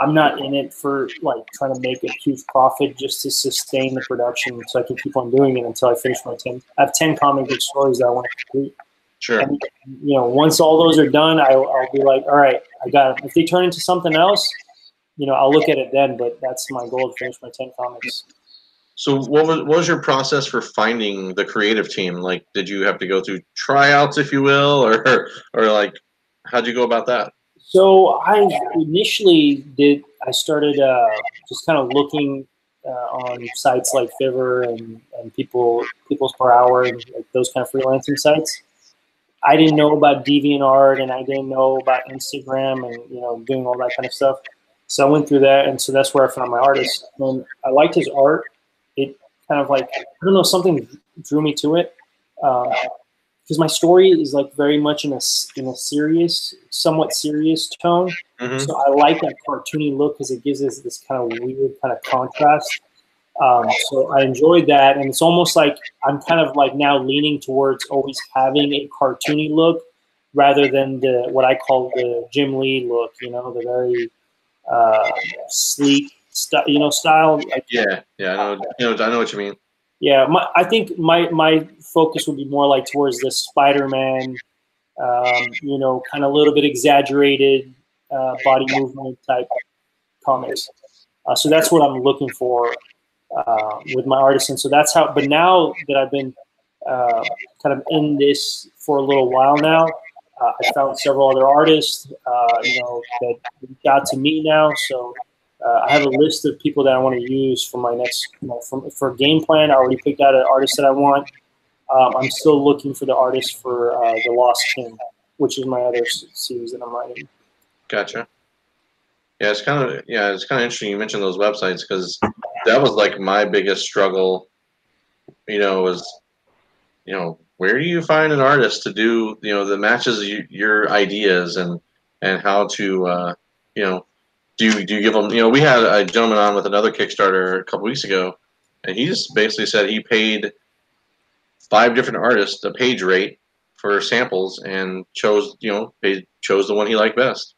I'm not in it for like trying to make a huge profit, just to sustain the production so I can keep on doing it until I finish my 10. I have 10 comic book stories that I want to complete.
Sure.
And, once all those are done, I'll be like, all right, I got it. If they turn into something else, I'll look at it then, but that's my goal, to finish my 10 comics.
So what was your process for finding the creative team? Like, did you have to go through tryouts, if you will, or like, how'd you go about that?
So I started just kind of looking on sites like Fiverr and People's Per Hour and like those kind of freelancing sites. I didn't know about DeviantArt, and I didn't know about Instagram and doing all that kind of stuff. So I went through that, and so that's where I found my artist. And I liked his art. It kind of like, I don't know, something drew me to it. Because my story is like very much in a serious, somewhat serious tone. Mm-hmm. So I like that cartoony look because it gives us this kind of weird kind of contrast. So I enjoyed that, and it's almost like I'm kind of like now leaning towards always having a cartoony look rather than what I call the Jim Lee look. The very sleek, style. Like,
yeah, I know what you mean.
Yeah, I think my focus would be more like towards the Spider-Man, kind of a little bit exaggerated body movement type comics. So that's what I'm looking for with my artists. And so that's how. But now that I've been kind of in this for a little while now, I found several other artists, that got to me now. So. I have a list of people that I want to use for my next, for game plan. I already picked out an artist that I want. I'm still looking for the artist for The Lost King, which is my other series that I'm writing.
Gotcha. Yeah, it's kind of interesting you mentioned those websites, because that was like my biggest struggle. Was where do you find an artist to do that matches your ideas and how to Do you give them? We had a gentleman on with another Kickstarter a couple weeks ago, and he just basically said he paid 5 different artists a page rate for samples and chose they chose the one he liked best.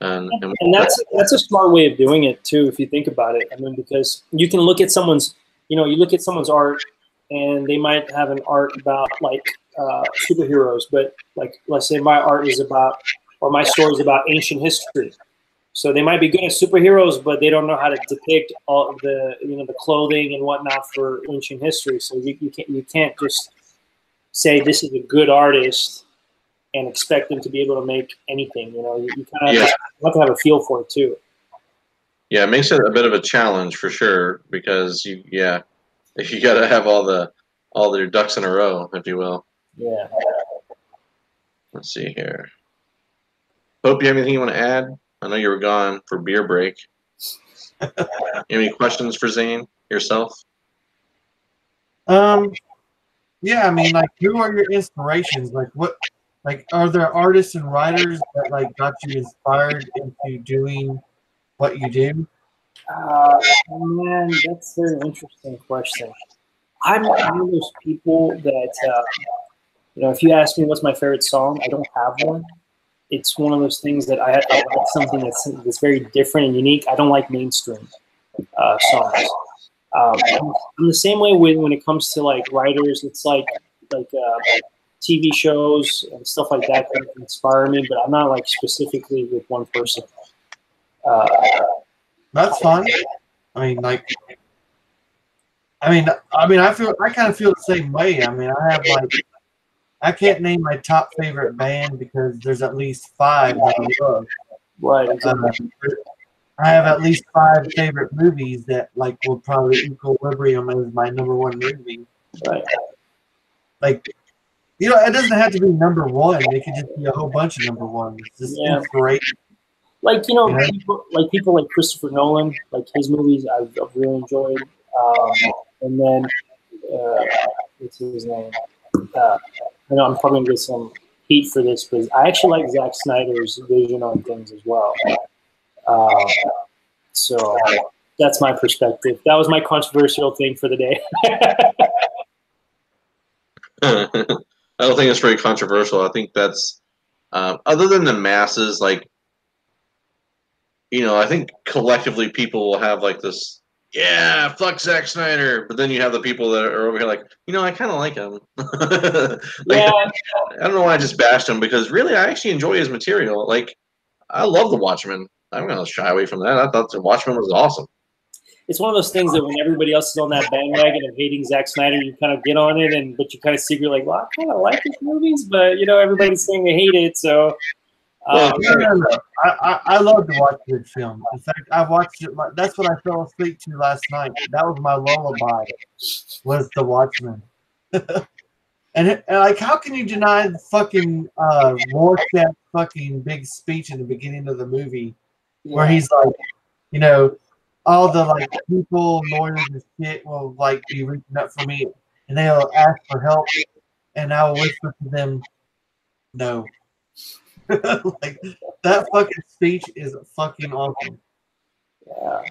And
that's a smart way of doing it too, if you think about it. I mean, because you can look at someone's, you look at someone's art, and they might have an art about like superheroes, but like let's say my art is about, or my story is about ancient history. So they might be good at superheroes, but they don't know how to depict all the the clothing and whatnot for ancient history. So you can't just say this is a good artist and expect them to be able to make anything. You kind of have to have a feel for it too.
Yeah, it makes it a bit of a challenge for sure, because you got to have all their ducks in a row, if you will.
Yeah.
Let's see here. Hope you have anything you want to add? I know you were gone for beer break. Any questions for Zain yourself?
Yeah, I mean, like, who are your inspirations? Like, what, like, are there artists and writers that like got you inspired into doing what you do?
Man, that's a very interesting question. I'm one of those people that, if you ask me what's my favorite song, I don't have one. It's one of those things that I like something that's very different and unique. I don't like mainstream songs. I'm the same way when it comes to like writers. It's like TV shows and stuff like that can inspire me, but I'm not like specifically with one person.
That's fine. I mean, like, I kind of feel the same way. I mean, I can't name my top favorite band because there's at least 5 that I love.
Right. Exactly.
I have at least 5 favorite movies that like will probably Equilibrium as my #1 movie.
Right.
Like, it doesn't have to be #1. It could just be a whole bunch of #1s. It's just inspiration.
Like people like Christopher Nolan, like his movies I've really enjoyed. And then what's his name? I know I'm probably gonna get some heat for this, but I actually like Zack Snyder's vision on things as well. So that's my perspective. That was my controversial thing for the day.
I don't think it's very controversial. I think that's other than the masses, like, I think collectively people will have like this, yeah, fuck Zack Snyder, but then you have the people that are over here like, I kind of like him. I don't know why I just bashed him, because really I actually enjoy his material. Like, I love The Watchmen. I'm going to shy away from that. I thought The Watchmen was awesome.
It's one of those things that when everybody else is on that bandwagon of hating Zack Snyder, you kind of get on it, but you kind of secretly like, well, I kind of like his movies, but everybody's saying they hate it, so.
No. I love to watch good film. In fact, I watched it. That's what I fell asleep to last night. That was my lullaby. Was The Watchmen. and like, how can you deny the fucking Rorschach fucking big speech in the beginning of the movie, where he's like, all the like people, lawyers and shit will like be reaching up for me, and they'll ask for help, and I will whisper to them, no. Like, that fucking speech is fucking awesome.
Yeah.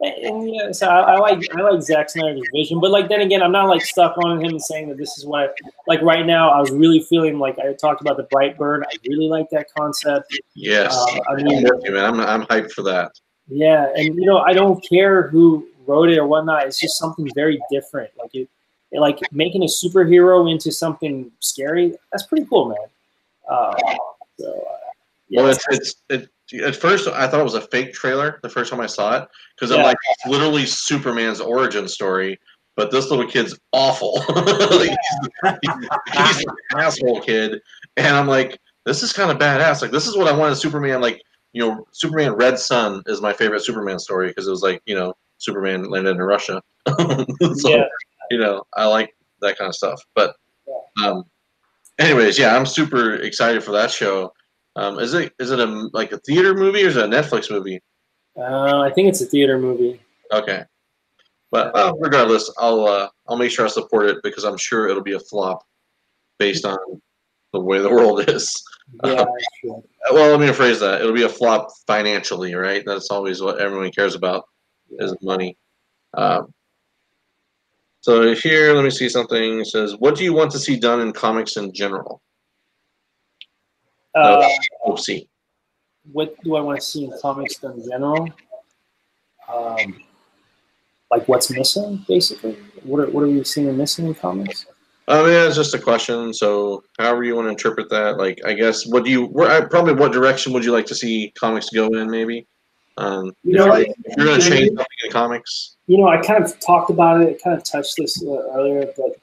And so I like Zack Snyder's vision, but like then again, I'm not like stuck on him and saying that this is what like right now. I was really feeling like I talked about the Brightburn. I really like that concept.
Yes, I'm with you, man. I'm hyped for that.
Yeah, and I don't care who wrote it or whatnot. It's just something very different. Like making a superhero into something scary. That's pretty cool, man.
Well, at first I thought it was a fake trailer the first time I saw it, because I'm like, it's literally Superman's origin story, but this little kid's awful. Like, he's an asshole kid, and I'm like, this is kind of badass. Like, this is what I wanted Superman. Like, Superman Red Sun is my favorite Superman story, because it was like, Superman landed in Russia. So, I like that kind of stuff. But anyways, I'm super excited for that show. Is it like a theater movie, or is it a Netflix movie?
I think it's a theater movie.
Okay, but regardless, I'll make sure I support it, because I'm sure it'll be a flop based on the way the world is.
Yeah, sure.
Well, let me rephrase that. It'll be a flop financially, right? That's always what everyone cares about, is money. So here, let me see something. It says, what do you want to see done in comics in general? Oopsie.
What do I want to see in comics in general? Like what's missing, basically? What are we seeing missing in comics?
I mean, it's just a question. So, however you want to interpret that, like, I guess, what direction would you like to see comics go in? Maybe, if you're going to change something in comics.
I kind of talked about it. I kind of touched this earlier, but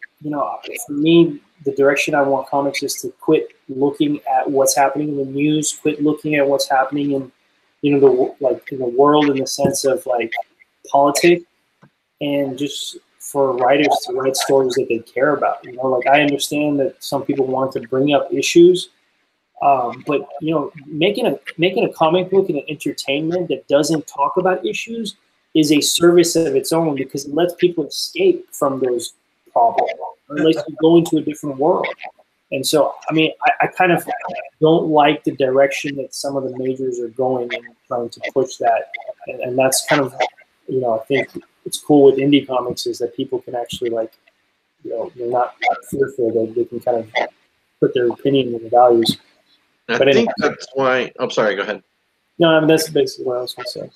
for me, the direction I want comics is to quit looking at what's happening in the news, quit looking at what's happening in, in the world in the sense of like politics, and just for writers to write stories that they care about. Like I understand that some people want to bring up issues, but making a comic book and an entertainment that doesn't talk about issues is a service of its own, because it lets people escape from those problems, or it lets you go into a different world. And so, I mean, I kind of don't like the direction that some of the majors are going and trying to push that, and that's kind of, I think it's cool with indie comics is that people can actually they're not fearful, that they can kind of put their opinion and values.
I think that's why. I'm sorry. Go ahead.
No, I mean that's basically what I was going to say.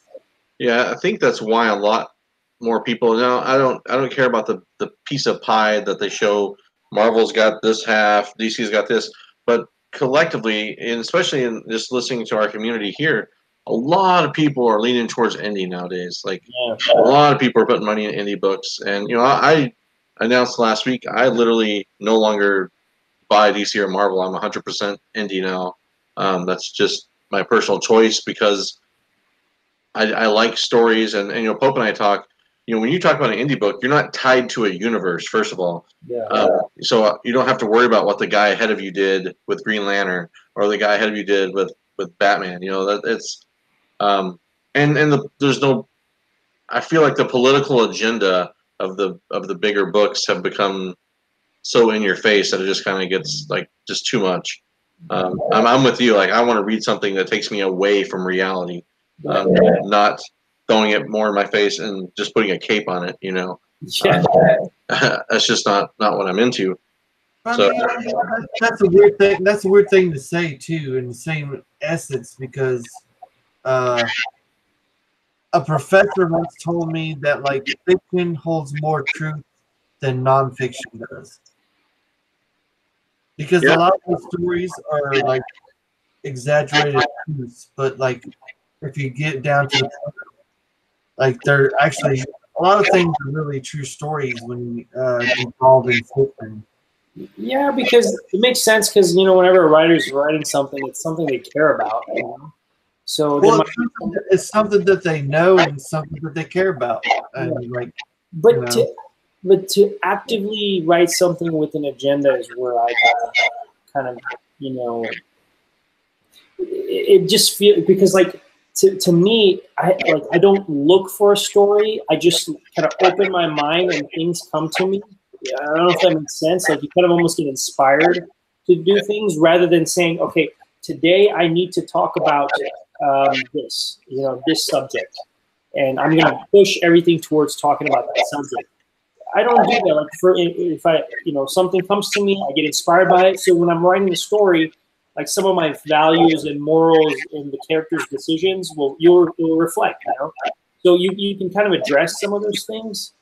Yeah, I think that's why a lot more people now. I don't care about the piece of pie that they show. Marvel's got this half, DC's got this, but collectively, and especially in just listening to our community here, a lot of people are leaning towards indie nowadays. Like a lot of people are putting money in indie books, and I announced last week I literally no longer buy DC or Marvel. I'm 100% indie now. That's just my personal choice because I like stories, and Pope and I talk. When you talk about an indie book, you're not tied to a universe, first of all.
Yeah.
So you don't have to worry about what the guy ahead of you did with Green Lantern or the guy ahead of you did with Batman. That it's there's no. I feel like the political agenda of the bigger books have become so in your face that it just kind of gets like just too much. I'm with you. Like I want to read something that takes me away from reality, not throwing it more in my face and just putting a cape on it.
Yeah.
That's just not what I'm into. So
that's a weird thing. That's a weird thing to say too, in the same essence, because a professor once told me that like fiction holds more truth than nonfiction does, because a lot of the stories are like exaggerated truths, but like if you get down to the point, like they're actually a lot of things are really true stories when you involve in fiction.
Yeah, because it makes sense, because whenever a writer's writing something, it's something they care about. So
it's something that they know and something that they care about, and
but to actively write something with an agenda is where I kind of it just feels, because to me, I don't look for a story. I just kind of open my mind and things come to me. I don't know if that makes sense. Like you kind of almost get inspired to do things rather than saying, okay, today I need to talk about this, this subject, and I'm going to push everything towards talking about that subject. I don't do that. Like if I, something comes to me, I get inspired by it. So when I'm writing a story, like some of my values and morals and the characters' decisions will reflect. So you can kind of address some of those things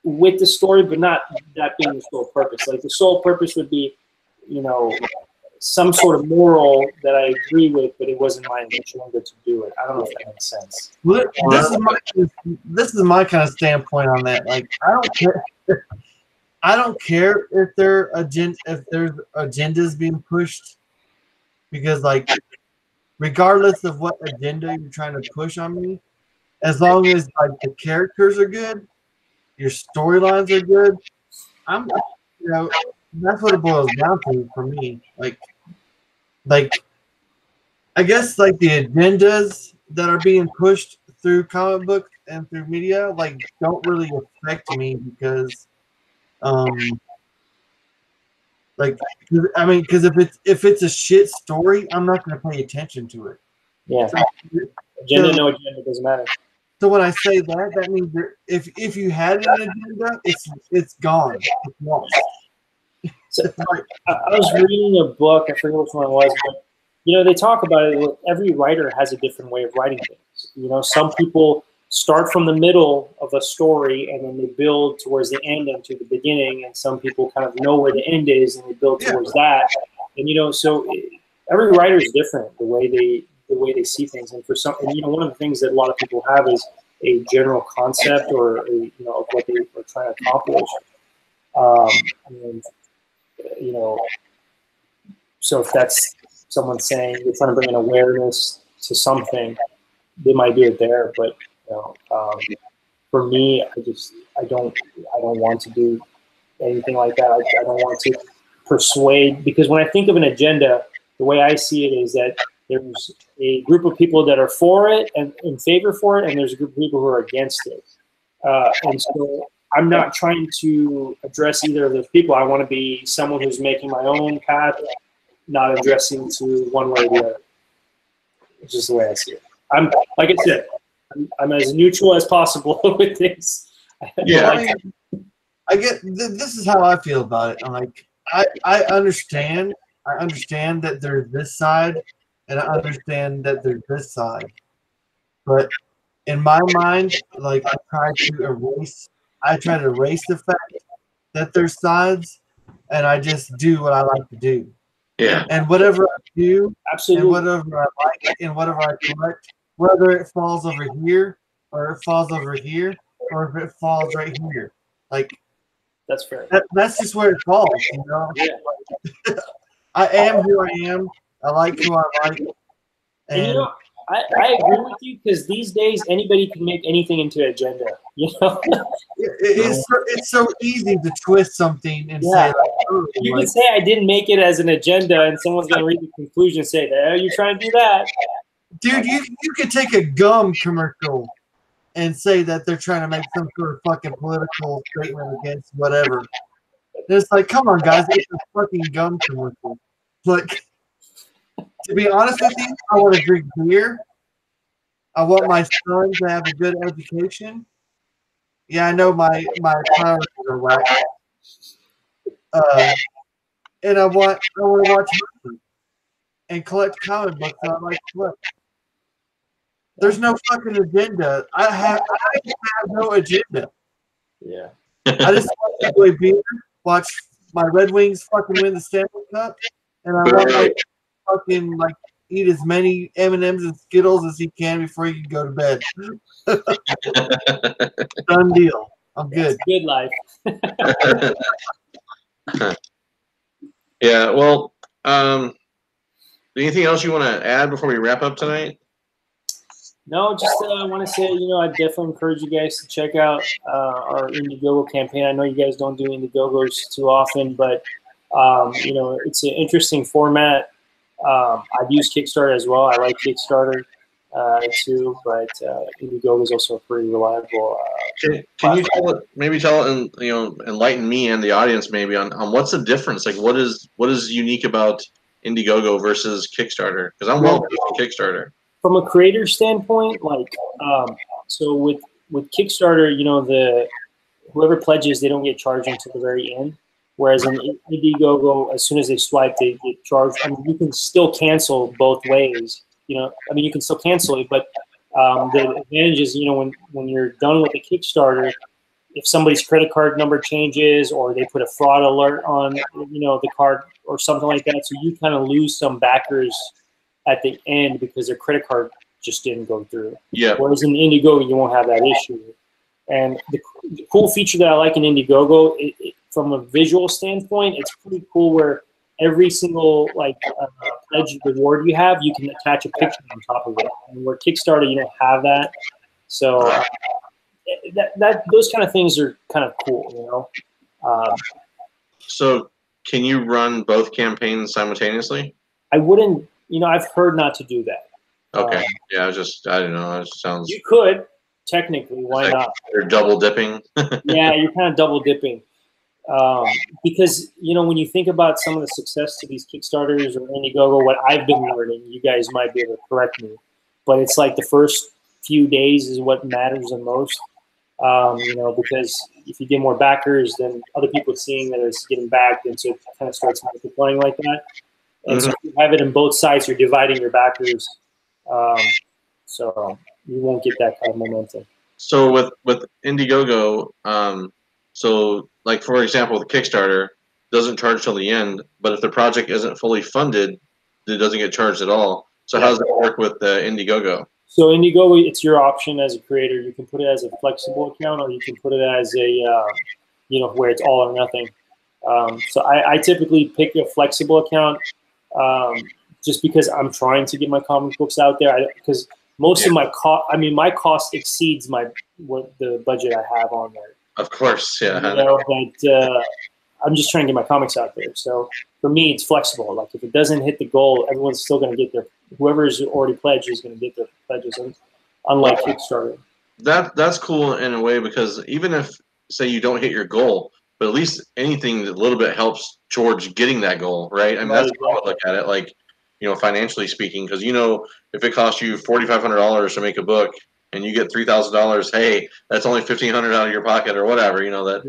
with the story, but not that being the sole purpose. Like the sole purpose would be, some sort of moral that I agree with, but it wasn't my intention to do it. I don't know if that makes sense.
Well, this is my kind of standpoint on that. Like I don't care. I don't care if there's agendas being pushed, because like regardless of what agenda you're trying to push on me, as long as like the characters are good, your storylines are good, I'm that's what it boils down to for me. Like I guess like the agendas that are being pushed through comic books and through media like don't really affect me, because because if it's a shit story, I'm not going to pay attention to it.
Yeah. Agenda, no agenda, doesn't matter.
So when I say that, that means if you had an agenda, it's gone. It's lost.
So, I was reading a book. I forget which one it was, but they talk about it. Every writer has a different way of writing things. Some people start from the middle of a story and then they build towards the end and to the beginning, and some people kind of know where the end is and they build towards that. And so every writer is different the way they see things. And for some, one of the things that a lot of people have is a general concept or of what they are trying to accomplish. And so if that's someone saying they're trying to bring an awareness to something, they might do it there. But for me, I don't want to do anything like that. I don't want to persuade, because when I think of an agenda, the way I see it is that there's a group of people that are for it and in favor for it, and there's a group of people who are against it. And so I'm not trying to address either of those people. I want to be someone who's making my own path, not addressing to one way or the other. It's just the way I see it. I'm, like I said, I'm as neutral as possible with things.
Yeah, I get. This is how I feel about it. I'm like, I understand. I understand that there's this side, and I understand that there's this side. But in my mind, like I try to erase the fact that there's sides, and I just do what I like to do.
Yeah.
And whatever I do,
absolutely,
and whatever I like, and whatever I collect, whether it falls over here, or it falls over here, or if it falls right here, like
that's fair.
That's just where it falls,
Yeah.
I am who I am. I like who I like.
And I agree with you, because these days anybody can make anything into an agenda.
It's so easy to twist something and say,
you can say I didn't make it as an agenda, and someone's gonna read the conclusion and say, "Oh, you're trying to do that."
Dude, you could take a gum commercial and say that they're trying to make some sort of fucking political statement against whatever. And it's like, come on, guys, it's a fucking gum commercial. Like, to be honest with you, I want to drink beer. I want my son to have a good education. Yeah, I know my priorities are whack. And I want to watch movies and collect comic books that I like to collect. There's no fucking agenda. I have no agenda.
Yeah.
I just want to enjoy beer, watch my Red Wings fucking win the Stanley Cup, and I want to fucking eat as many M&Ms and Skittles as he can before he can go to bed. Done deal. I'm good.
Good life.
Yeah. Well, anything else you want to add before we wrap up tonight?
No, just I want to say, I definitely encourage you guys to check out our Indiegogo campaign. I know you guys don't do Indiegogos too often, but it's an interesting format. I've used Kickstarter as well. I like Kickstarter too, but Indiegogo is also a pretty reliable.
Can you tell and enlighten me and the audience maybe on what's the difference? Like, what is unique about Indiegogo versus Kickstarter? Because I'm well with Kickstarter.
From a creator standpoint, so with Kickstarter, whoever pledges, they don't get charged until the very end. Whereas in Indiegogo, as soon as they swipe, they get charged. I mean, you can still cancel both ways. You can still cancel it, but the advantage is, when you're done with the Kickstarter, if somebody's credit card number changes or they put a fraud alert on, the card or something like that, so you kind of lose some backers at the end because their credit card just didn't go through.
Yeah.
Whereas in Indiegogo, you won't have that issue. And the cool feature that I like in Indiegogo, from a visual standpoint, it's pretty cool where every single pledge reward you have, you can attach a picture on top of it. And where Kickstarter, you don't have that. So those kind of things are kind of cool,
So can you run both campaigns simultaneously?
I wouldn't. I've heard not to do that.
Okay. I don't know. It sounds.
You could technically. Why not?
You're double dipping.
Yeah, you're kind of double dipping. Because when you think about some of the success to these Kickstarters or Indiegogo, what I've been learning, you guys might be able to correct me, but it's like the first few days is what matters the most. You know, because if you get more backers, then other people seeing that it's getting backed, and so it kind of starts multiplying like that. And so if you have it in both sides, you're dividing your backers, so you won't get that kind of momentum.
So with Indiegogo, so like for example, the Kickstarter doesn't charge till the end, but if the project isn't fully funded, it doesn't get charged at all. So how does that work with Indiegogo?
So Indiegogo, it's your option as a creator. You can put it as a flexible account, or you can put it as a, you know, where it's all or nothing. So I typically pick a flexible account just because I'm trying to get my comic books out there. Because most of my cost, I mean, my cost exceeds what the budget I have on there.
Of course, yeah.
You know, but I'm just trying to get my comics out there. So for me, it's flexible. Like if it doesn't hit the goal, everyone's still going to get their. Whoever is already pledged is going to get their pledges, unlike Kickstarter.
That's cool in a way, because even if, say, you don't hit your goal, but at least anything that a little bit helps towards getting that goal, right? I mean, that's how I would look at it, like, you know, financially speaking, because, you know, if it costs you $4,500 to make a book and you get $3,000, hey, that's only $1,500 out of your pocket or whatever, you know, that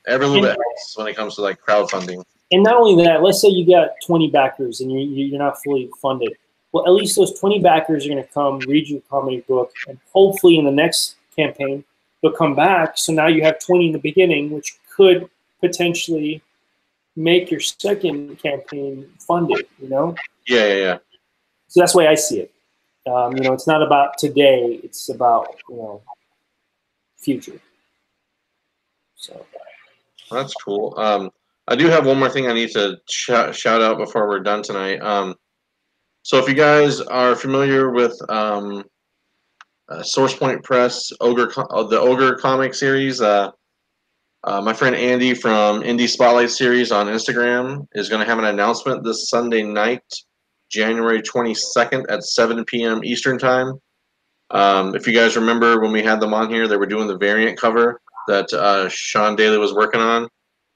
every little bit helps when it comes to like crowdfunding.
And not only that, let's say you got 20 backers and you're not fully funded. Well, at least those 20 backers are going to come read your comic book, and hopefully in the next campaign they'll come back. So now you have 20 in the beginning, which could potentially make your second campaign funded. You know?
Yeah.
So that's the way I see it. You know, it's not about today; it's about, you know, future. So
that's cool. I do have one more thing I need to shout out before we're done tonight. So if you guys are familiar with Source Point Press, the Ogre comic series, my friend Andy from Indie Spotlight series on Instagram is going to have an announcement this Sunday night, January 22nd at 7 p.m. Eastern Time. If you guys remember when we had them on here, they were doing the variant cover that Sean Daly was working on,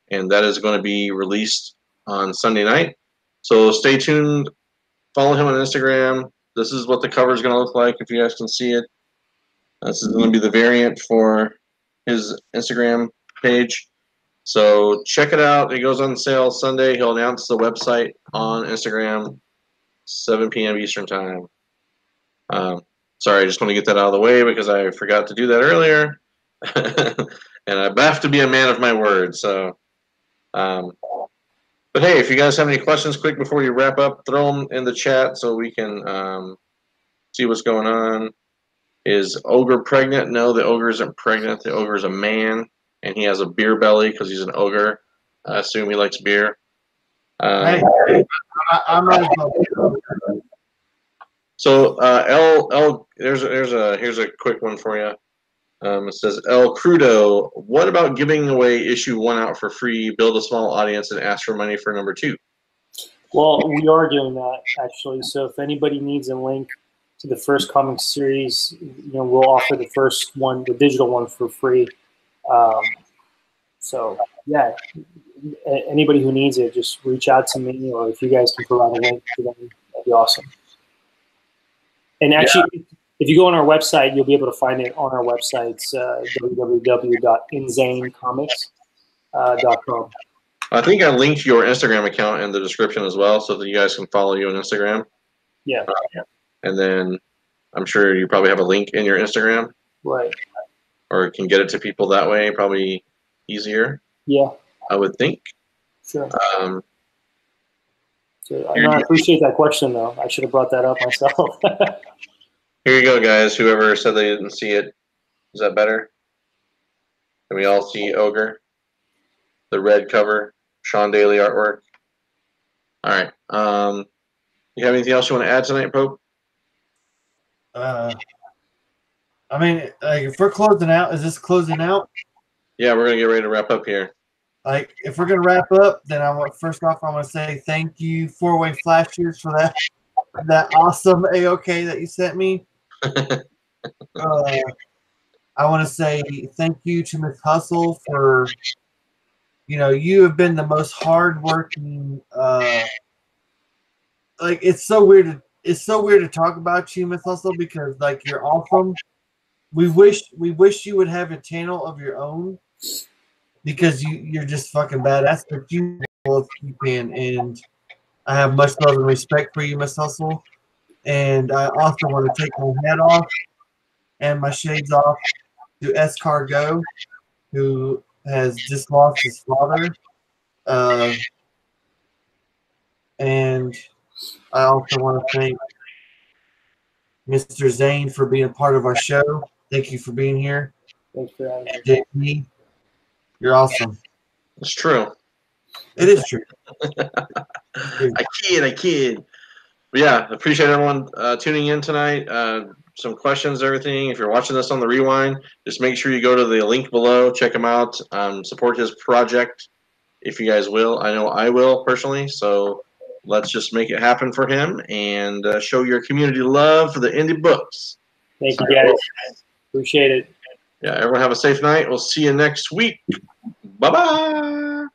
and that is going to be released on Sunday night. So stay tuned. Follow him on Instagram. This is what the cover is going to look like, if you guys can see it. This is going to be the variant for his Instagram page. So check it out. It goes on sale Sunday. He'll announce the website on Instagram, 7 p.m. Eastern Time. Sorry, I just want to get that out of the way because I forgot to do that earlier. And I have to be a man of my word. So, but hey, if you guys have any questions quick before you wrap up, throw them in the chat so we can see what's going on. Is Ogre pregnant? No, the Ogre isn't pregnant. The Ogre is a man, and he has a beer belly because he's an ogre. I assume he likes beer.
Hey, I'm not about
So here's a quick one for you. It says, El Crudo, what about giving away issue 1 out for free, build a small audience, and ask for money for number 2?
Well, we are doing that, actually. So if anybody needs a link to the first comic series, you know, we'll offer the first one, the digital one, for free. So yeah, anybody who needs it, just reach out to me, or if you guys can provide a link to them, that'd be awesome. And actually, if you go on our website, you'll be able to find it on our website, www.inzanecomics.com.
I think I linked your Instagram account in the description as well, so that you guys can follow you on Instagram.
Yeah.
And then I'm sure you probably have a link in your Instagram.
Right.
Or can get it to people that way, probably easier.
Yeah.
I would think.
Sure. So, I appreciate that question, though. I should have brought that up myself.
Here you go, guys. Whoever said they didn't see it. Is that better? Can we all see Ogre? The red cover, Sean Daly artwork. All right. You have anything else you want to add tonight, Pope?
I mean, like, if we're closing out, is this closing out?
Yeah, we're gonna get ready to wrap up here.
Like, if we're gonna wrap up, then first off, I want to say thank you, 4-Way Flashers, for that awesome AOK that you sent me. I want to say thank you to Miss Hustle for, you know, you have been the most hardworking. Like, it's so weird. it's so weird to talk about you, Miss Hustle, because like you're awesome. We wish you would have a channel of your own because you're just fucking badass. But you will if you can, and I have much love and respect for you, Miss Hustle. And I also want to take my hat off and my shades off to Escargo, who has just lost his father. And I also want to thank Mr. Zain for being a part of our show. Thank you for being here.
Thanks for having me.
JP, you're awesome.
It's true.
It is true.
I kid. But yeah, appreciate everyone tuning in tonight. Some questions, everything. If you're watching this on the rewind, just make sure you go to the link below, check him out, support his project if you guys will. I know I will personally, so let's just make it happen for him and show your community love for the indie books.
Thank you, guys. Appreciate it.
Yeah, everyone have a safe night. We'll see you next week. Bye-bye.